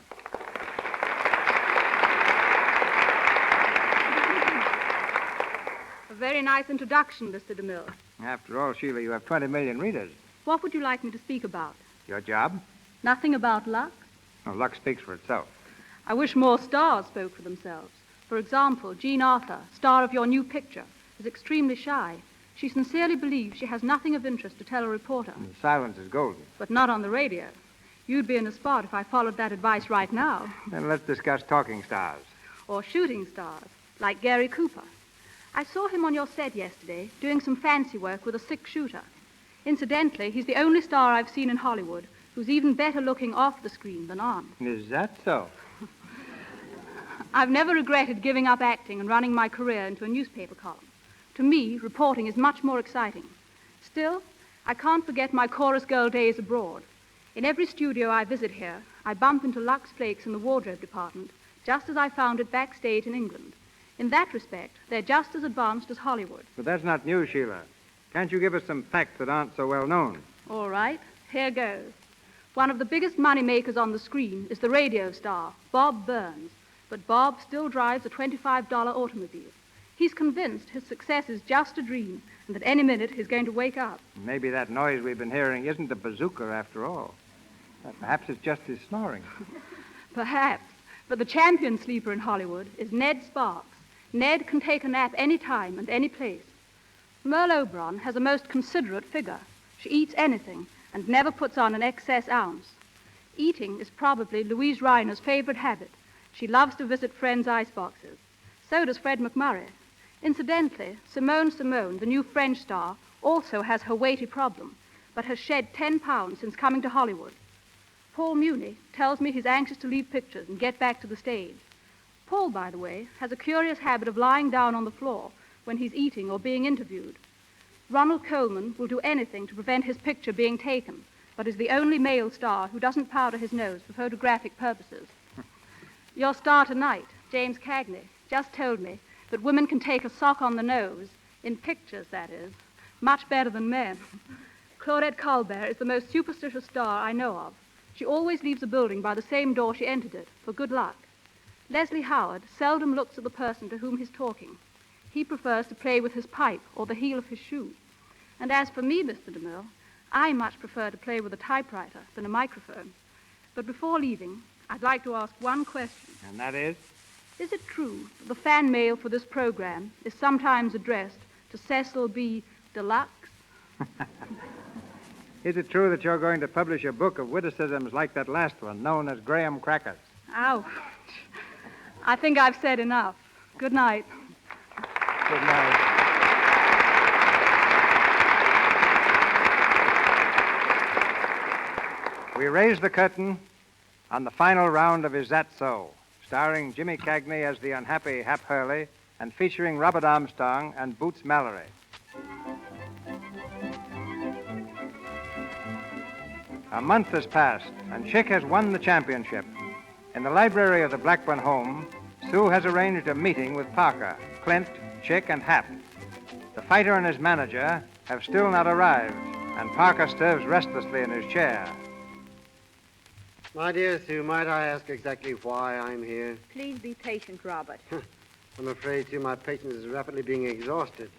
A very nice introduction, Mr. DeMille. After all, Sheila, you have 20 million readers. What would you like me to speak about? Your job? Nothing about Lux? Oh, luck speaks for itself. I wish more stars spoke for themselves. For example, Jean Arthur, star of your new picture, is extremely shy. She sincerely believes she has nothing of interest to tell a reporter. And silence is golden. But not on the radio. You'd be in a spot if I followed that advice right now. Then let's discuss talking stars. Or shooting stars, like Gary Cooper. I saw him on your set yesterday doing some fancy work with a six-shooter. Incidentally, he's the only star I've seen in Hollywood who's even better looking off the screen than on. Is that so? I've never regretted giving up acting and running my career into a newspaper column. To me, reporting is much more exciting. Still, I can't forget my chorus girl days abroad. In every studio I visit here, I bump into Lux Flakes in the wardrobe department, just as I found it backstage in England. In that respect, they're just as advanced as Hollywood. But that's not new, Sheila. Can't you give us some facts that aren't so well known? All right, here goes. One of the biggest money makers on the screen is the radio star, Bob Burns. But Bob still drives a $25 automobile. He's convinced his success is just a dream and that any minute he's going to wake up. Maybe that noise we've been hearing isn't a bazooka after all. Perhaps it's just his snoring. Perhaps. But the champion sleeper in Hollywood is Ned Sparks. Ned can take a nap any time and any place. Merle Oberon has a most considerate figure. She eats anything and never puts on an excess ounce. Eating is probably Louise Reiner's favorite habit. She loves to visit friends' iceboxes. So does Fred McMurray. Incidentally, Simone, the new French star, also has her weighty problem, but has shed 10 pounds since coming to Hollywood. Paul Muni tells me he's anxious to leave pictures and get back to the stage. Paul, by the way, has a curious habit of lying down on the floor when he's eating or being interviewed. Ronald Colman will do anything to prevent his picture being taken, but is the only male star who doesn't powder his nose for photographic purposes. Your star tonight, James Cagney, just told me that women can take a sock on the nose, in pictures, that is, much better than men. Claudette Colbert is the most superstitious star I know of. She always leaves a building by the same door she entered it, for good luck. Leslie Howard seldom looks at the person to whom he's talking. He prefers to play with his pipe or the heel of his shoe. And as for me, Mr. DeMille, I much prefer to play with a typewriter than a microphone. But before leaving, I'd like to ask one question. And that is? Is it true that the fan mail for this program is sometimes addressed to Cecil B. Deluxe? Is it true that you're going to publish a book of witticisms like that last one, known as Graham Crackers? Ouch. I think I've said enough. Good night. Good night. We raise the curtain on the final round of Is That So, starring Jimmy Cagney as the unhappy Hap Hurley and featuring Robert Armstrong and Boots Mallory. A month has passed, and Chick has won the championship. In the library of the Blackburn home, Sue has arranged a meeting with Parker, Clint, Chick, and Hap. The fighter and his manager have still not arrived, and Parker stirs restlessly in his chair. My dear Sue, might I ask exactly why I'm here? Please be patient, Robert. I'm afraid, Sue, my patience is rapidly being exhausted.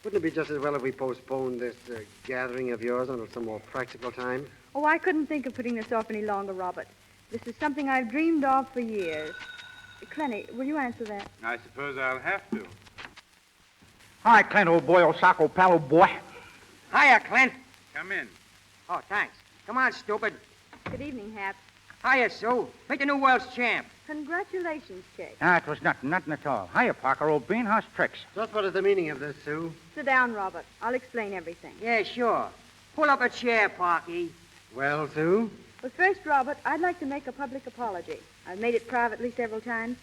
Wouldn't it be just as well if we postponed this gathering of yours until some more practical time? Oh, I couldn't think of putting this off any longer, Robert. This is something I've dreamed of for years. Clenny, will you answer that? I suppose I'll have to. Hi, Clint, old boy, old sock, old pal, old boy. Hiya, Clint. Come in. Oh, thanks. Come on, stupid. Good evening, Hap. Hiya, Sue. Meet the new world's champ. Congratulations, Chick. It was nothing at all. Hiya, Parker, old bean, how's tricks? Just what is the meaning of this, Sue? Sit down, Robert. I'll explain everything. Yeah, sure. Pull up a chair, Parky. Well, Sue? But first, Robert, I'd like to make a public apology. I've made it privately several times.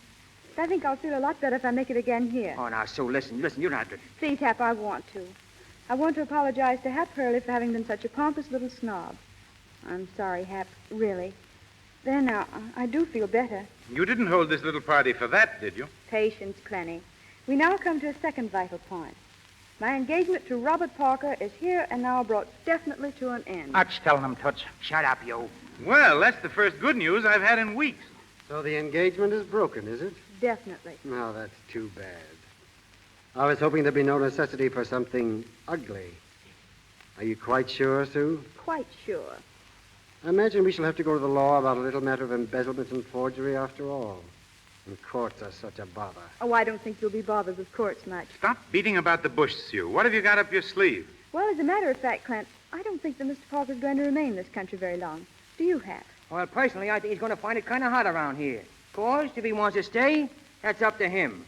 But I think I'll feel a lot better if I make it again here. Oh, now, Sue, listen, you don't have to... Please, Hap, I want to. I want to apologize to Hap Hurley for having been such a pompous little snob. I'm sorry, Hap, really. There now, I do feel better. You didn't hold this little party for that, did you? Patience, Clenny. We now come to a second vital point. My engagement to Robert Parker is here and now brought definitely to an end. That's telling him, Toots. Shut up, you. Well, that's the first good news I've had in weeks. So the engagement is broken, is it? Definitely. No, that's too bad. I was hoping there'd be no necessity for something ugly. Are you quite sure, Sue? Quite sure. I imagine we shall have to go to the law about a little matter of embezzlement and forgery after all. And courts are such a bother. Oh, I don't think you'll be bothered with courts much. Stop beating about the bush, Sue. What have you got up your sleeve? Well, as a matter of fact, Clint, I don't think that Mr. Parker's going to remain in this country very long. Do you, Hap? Well, personally, I think he's going to find it kind of hot around here. Of course, if he wants to stay, that's up to him.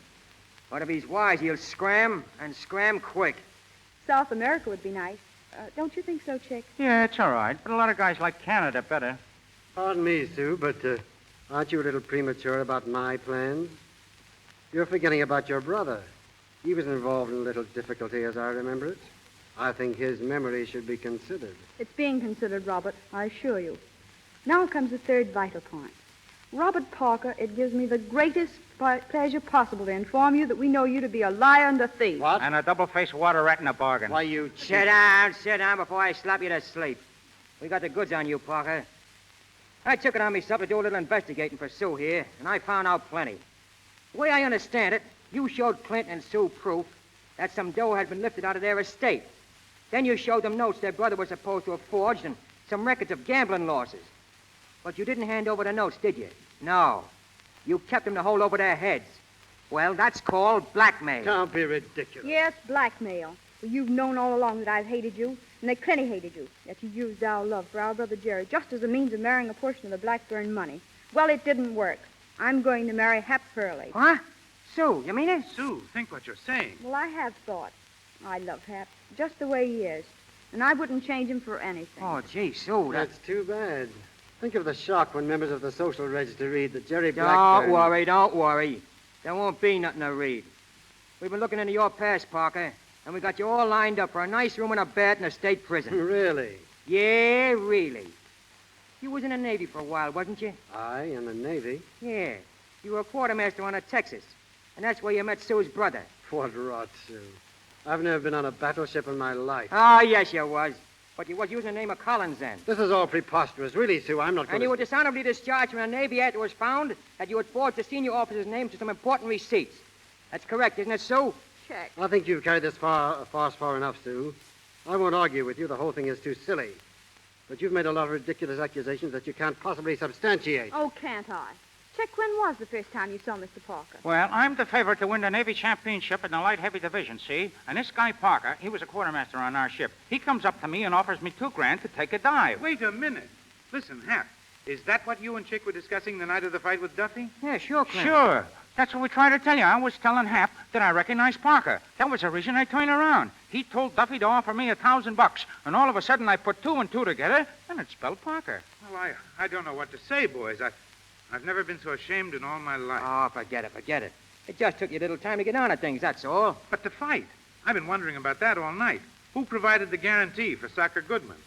But if he's wise, he'll scram, and scram quick. South America would be nice. Don't you think so, Chick? Yeah, it's all right, but a lot of guys like Canada better. Pardon me, Sue, but aren't you a little premature about my plans? You're forgetting about your brother. He was involved in a little difficulty, as I remember it. I think his memory should be considered. It's being considered, Robert, I assure you. Now comes the third vital point. Robert Parker, it gives me the greatest pleasure possible to inform you that we know you to be a liar and a thief. What? And a double-faced water rat in a bargain. Why, you... Sit down before I slap you to sleep. We got the goods on you, Parker. I took it on myself to do a little investigating for Sue here, and I found out plenty. The way I understand it, you showed Clint and Sue proof that some dough had been lifted out of their estate. Then you showed them notes their brother was supposed to have forged and some records of gambling losses. But you didn't hand over the notes, did you? No. You kept them to hold over their heads. Well, that's called blackmail. Don't be ridiculous. Yes, blackmail. Well, you've known all along that I've hated you, and that Clenny hated you, that you used our love for our brother Jerry just as a means of marrying a portion of the Blackburn money. Well, it didn't work. I'm going to marry Hap Hurley. Huh? Sue, you mean it? Sue, think what you're saying. Well, I have thought. I love Hap, just the way he is. And I wouldn't change him for anything. Oh, gee, Sue, That's too bad. Think of the shock when members of the social register read that Jerry Blackburn... Don't worry. There won't be nothing to read. We've been looking into your past, Parker, and we got you all lined up for a nice room and a bed in a state prison. Really? Yeah, really. You was in the Navy for a while, wasn't you? I in the Navy? Yeah. You were a quartermaster on a Texas, and that's where you met Sue's brother. What rot, Sue. I've never been on a battleship in my life. Oh, yes, you was. But you was using the name of Collins then. This is all preposterous. Really, Sue, I'm not going And you were dishonorably discharged from the Navy after it was found that you had forged the senior officer's name to some important receipts. That's correct, isn't it, Sue? Check. I think you've carried this farce far enough, Sue. I won't argue with you. The whole thing is too silly. But you've made a lot of ridiculous accusations that you can't possibly substantiate. Oh, can't I? Check, when was the first time you saw Mr. Parker? Well, I'm the favorite to win the Navy championship in the light heavy division, see? And this guy Parker, he was a quartermaster on our ship. He comes up to me and offers me $2,000 to take a dive. Wait a minute. Listen, Hap, is that what you and Chick were discussing the night of the fight with Duffy? Yeah, sure, Clint. Sure. That's what we tried to tell you. I was telling Hap that I recognized Parker. That was the reason I turned around. He told Duffy to offer me $1,000, and all of a sudden I put 2 and 2 together, and it spelled Parker. Well, I don't know what to say, boys. I've never been so ashamed in all my life. Oh, forget it. It just took you a little time to get on to things, that's all. But the fight, I've been wondering about that all night. Who provided the guarantee for Soccer Goodman?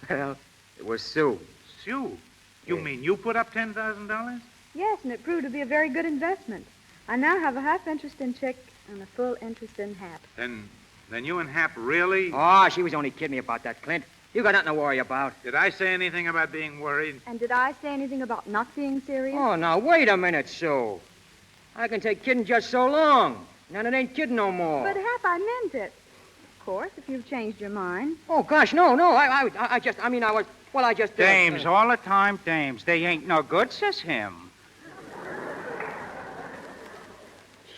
Well, it was Sue. Sue? You mean you put up $10,000? Yes, and it proved to be a very good investment. I now have a half interest in Chick and a full interest in Hap. Then you and Hap really... Oh, she was only kidding me about that, Clint. You got nothing to worry about. Did I say anything about being worried? And did I say anything about not being serious? Oh, now, wait a minute, Sue. I can take kidding just so long. Now it ain't kidding no more. But, Hap, I meant it. Of course, if you've changed your mind. Oh, gosh, no. I just... Dames, all the time, dames. They ain't no good, says him.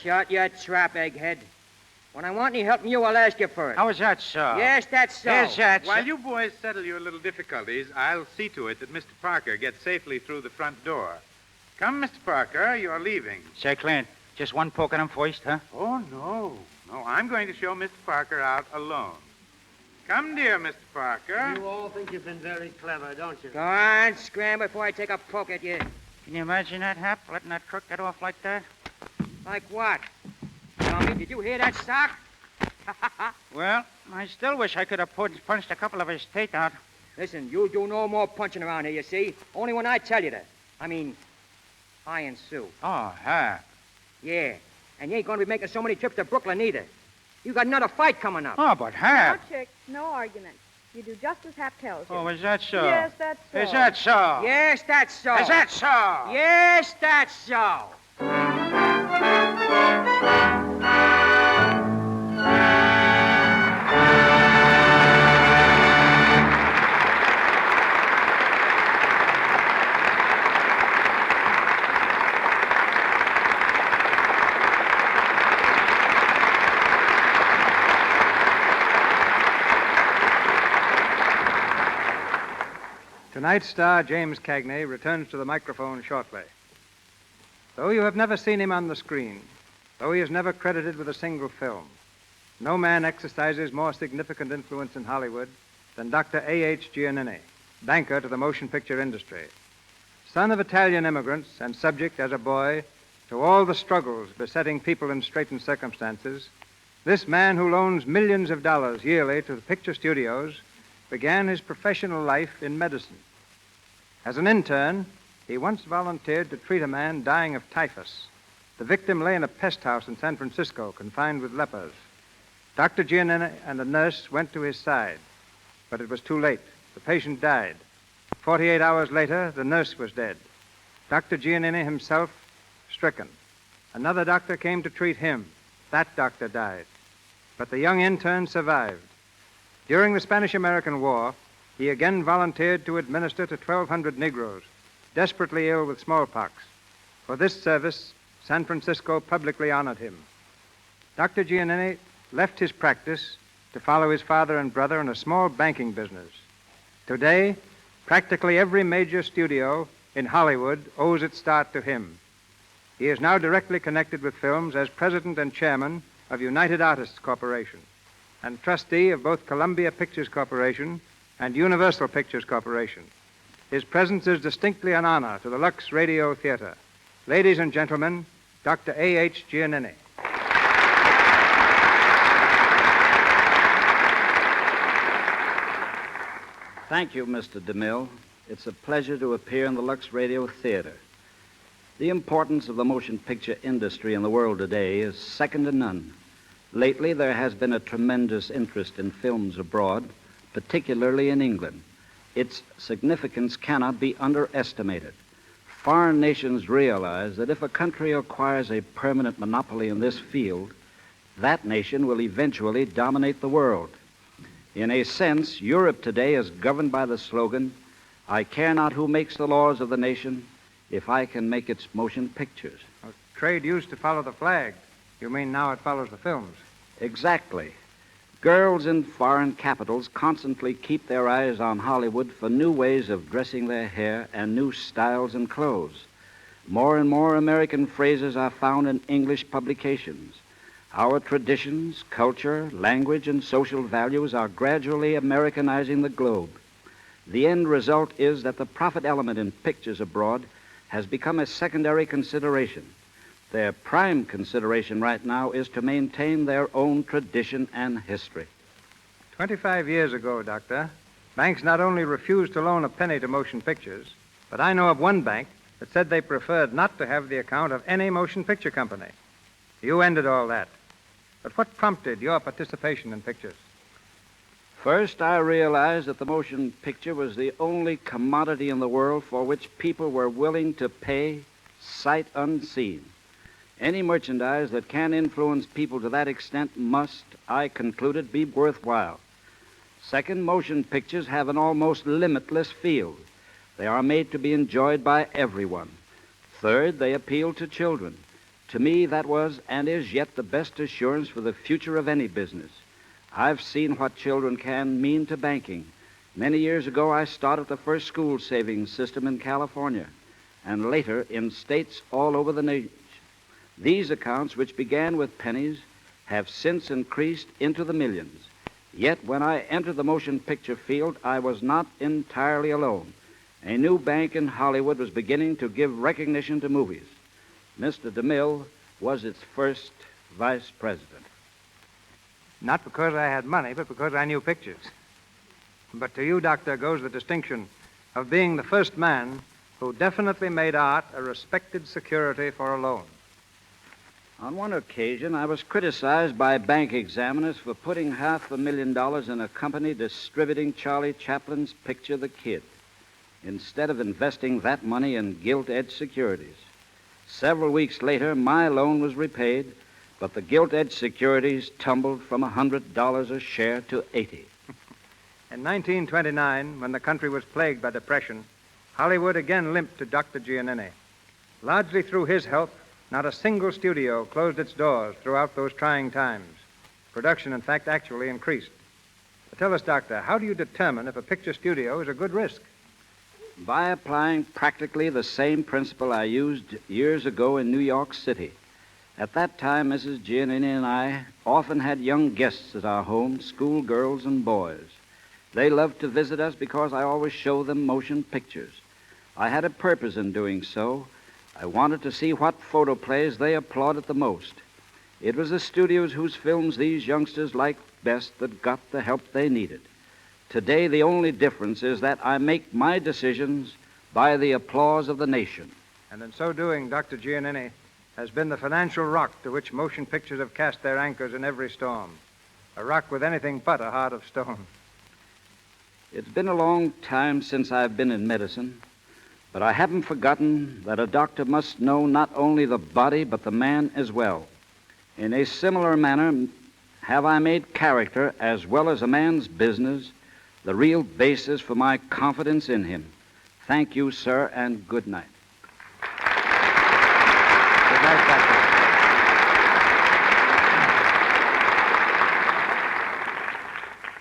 Shut your trap, egghead. When I want any help from you, I'll ask you for it. How is that so? Yes, that's so. Is that so? While you boys settle your little difficulties, I'll see to it that Mr. Parker gets safely through the front door. Come, Mr. Parker, you're leaving. Say, Clint, just one poke at him first, huh? Oh, no. No, I'm going to show Mr. Parker out alone. Come, dear Mr. Parker. You all think you've been very clever, don't you? Go on, scram before I take a poke at you. Can you imagine that, Hap? Letting that crook get off like that? Like what? Tommy, did you hear that, Sock? Well, I still wish I could have punched a couple of his teeth out. Listen, you do no more punching around here, you see? Only when I tell you to. I mean, I and Sue. Oh, Hap. Yeah, and you ain't going to be making so many trips to Brooklyn either. You got another fight coming up. Oh, but Hap. No, Chick, no argument. You do just as Hap tells you. Oh, is that so? Yes, that's so. Is that so? Yes, that's so. Is that so? Yes, that's so. Tonight's star, James Cagney, returns to the microphone shortly. Though you have never seen him on the screen, though he is never credited with a single film, no man exercises more significant influence in Hollywood than Dr. A.H. Giannini, banker to the motion picture industry. Son of Italian immigrants and subject as a boy to all the struggles besetting people in straitened circumstances, this man who loans millions of dollars yearly to the picture studios began his professional life in medicine. As an intern, he once volunteered to treat a man dying of typhus. The victim lay in a pest house in San Francisco, confined with lepers. Dr. Giannini and a nurse went to his side, but it was too late. The patient died. 48 hours later, the nurse was dead. Dr. Giannini himself stricken. Another doctor came to treat him. That doctor died. But the young intern survived. During the Spanish-American War, he again volunteered to administer to 1,200 Negroes, desperately ill with smallpox. For this service, San Francisco publicly honored him. Dr. Giannini left his practice to follow his father and brother in a small banking business. Today, practically every major studio in Hollywood owes its start to him. He is now directly connected with films as president and chairman of United Artists Corporation and trustee of both Columbia Pictures Corporation and Universal Pictures Corporation. His presence is distinctly an honor to the Lux Radio Theater. Ladies and gentlemen, Dr. A.H. Giannini. Thank you, Mr. DeMille. It's a pleasure to appear in the Lux Radio Theater. The importance of the motion picture industry in the world today is second to none. Lately, there has been a tremendous interest in films abroad, particularly in England. Its significance cannot be underestimated. Foreign nations realize that if a country acquires a permanent monopoly in this field, that nation will eventually dominate the world. In a sense, Europe today is governed by the slogan, "I care not who makes the laws of the nation, if I can make its motion pictures." Well, trade used to follow the flag. You mean now it follows the films? Exactly. Girls in foreign capitals constantly keep their eyes on Hollywood for new ways of dressing their hair and new styles in clothes. More and more American phrases are found in English publications. Our traditions, culture, language, and social values are gradually Americanizing the globe. The end result is that the profit element in pictures abroad has become a secondary consideration. Their prime consideration right now is to maintain their own tradition and history. 25 years ago, Doctor, banks not only refused to loan a penny to motion pictures, but I know of one bank that said they preferred not to have the account of any motion picture company. You ended all that. But what prompted your participation in pictures? First, I realized that the motion picture was the only commodity in the world for which people were willing to pay sight unseen. Any merchandise that can influence people to that extent must, I concluded, be worthwhile. Second, motion pictures have an almost limitless field. They are made to be enjoyed by everyone. Third, they appeal to children. To me, that was and is yet the best assurance for the future of any business. I've seen what children can mean to banking. Many years ago, I started the first school savings system in California, and later in states all over the nation. These accounts, which began with pennies, have since increased into the millions. Yet when I entered the motion picture field, I was not entirely alone. A new bank in Hollywood was beginning to give recognition to movies. Mr. DeMille was its first vice president. Not because I had money, but because I knew pictures. But to you, Doctor, goes the distinction of being the first man who definitely made art a respected security for a loan. On one occasion, I was criticized by bank examiners for putting $500,000 in a company distributing Charlie Chaplin's picture, The Kid, instead of investing that money in gilt-edged securities. Several weeks later, my loan was repaid, but the gilt-edged securities tumbled from $100 a share to $80. In 1929, when the country was plagued by depression, Hollywood again limped to Dr. Giannini. Largely through his help, not a single studio closed its doors throughout those trying times. Production, in fact, actually increased. But tell us, Doctor, how do you determine if a picture studio is a good risk? By applying practically the same principle I used years ago in New York City. At that time, Mrs. Giannini and I often had young guests at our home, schoolgirls and boys. They loved to visit us because I always showed them motion pictures. I had a purpose in doing so. I wanted to see what photoplays they applauded the most. It was the studios whose films these youngsters liked best that got the help they needed. Today, the only difference is that I make my decisions by the applause of the nation. And in so doing, Dr. Giannini has been the financial rock to which motion pictures have cast their anchors in every storm. A rock with anything but a heart of stone. It's been a long time since I've been in medicine, but I haven't forgotten that a doctor must know not only the body, but the man as well. In a similar manner, have I made character as well as a man's business the real basis for my confidence in him. Thank you, sir, and good night. Good night, Doctor.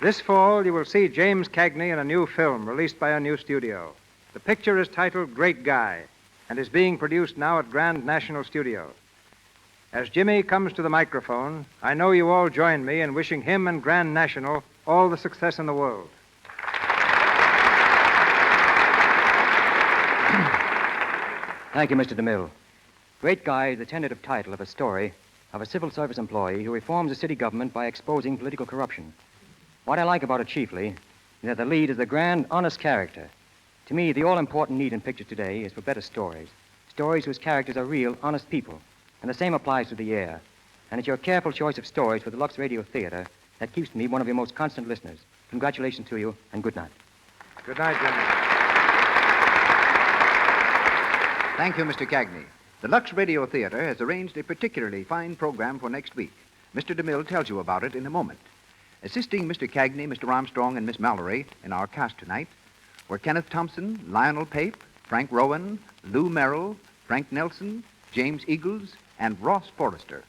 This fall, you will see James Cagney in a new film released by a new studio. The picture is titled Great Guy and is being produced now at Grand National Studio. As Jimmy comes to the microphone, I know you all join me in wishing him and Grand National all the success in the world. Thank you, Mr. DeMille. Great Guy is the tentative title of a story of a civil service employee who reforms the city government by exposing political corruption. What I like about it chiefly is that the lead is the grand, honest character. To me, the all-important need in pictures today is for better stories. Stories whose characters are real, honest people. And the same applies to the air. And it's your careful choice of stories for the Lux Radio Theater that keeps me one of your most constant listeners. Congratulations to you, and good night. Good night, Jimmy. Thank you, Mr. Cagney. The Lux Radio Theater has arranged a particularly fine program for next week. Mr. DeMille tells you about it in a moment. Assisting Mr. Cagney, Mr. Armstrong, and Miss Mallory in our cast tonight were Kenneth Thompson, Lionel Pape, Frank Rowan, Lou Merrill, Frank Nelson, James Eagles, and Ross Forrester.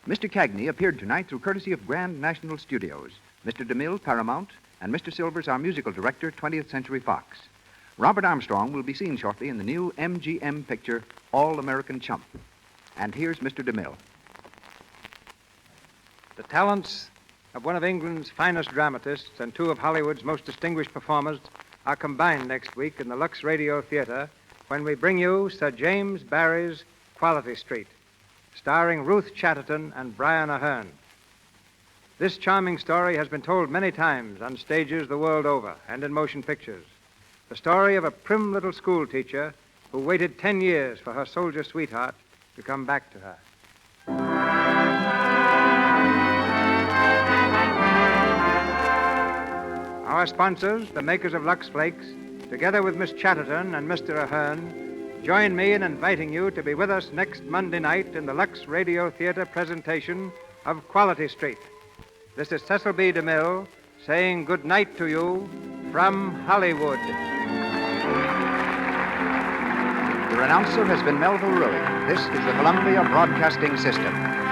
Mr. Cagney appeared tonight through courtesy of Grand National Studios, Mr. DeMille, Paramount, and Mr. Silvers, our musical director, 20th Century Fox. Robert Armstrong will be seen shortly in the new MGM picture, All-American Chump. And here's Mr. DeMille. The talents of one of England's finest dramatists and two of Hollywood's most distinguished performers are combined next week in the Lux Radio Theater when we bring you Sir James Barrie's Quality Street, starring Ruth Chatterton and Brian Aherne. This charming story has been told many times on stages the world over and in motion pictures. The story of a prim little school teacher who waited 10 years for her soldier sweetheart to come back to her. Our sponsors, the makers of Lux Flakes, together with Miss Chatterton and Mr. Aherne, join me in inviting you to be with us next Monday night in the Lux Radio Theater presentation of Quality Street. This is Cecil B. DeMille saying good night to you from Hollywood. Your announcer has been Melville Ruick. This is the Columbia Broadcasting System.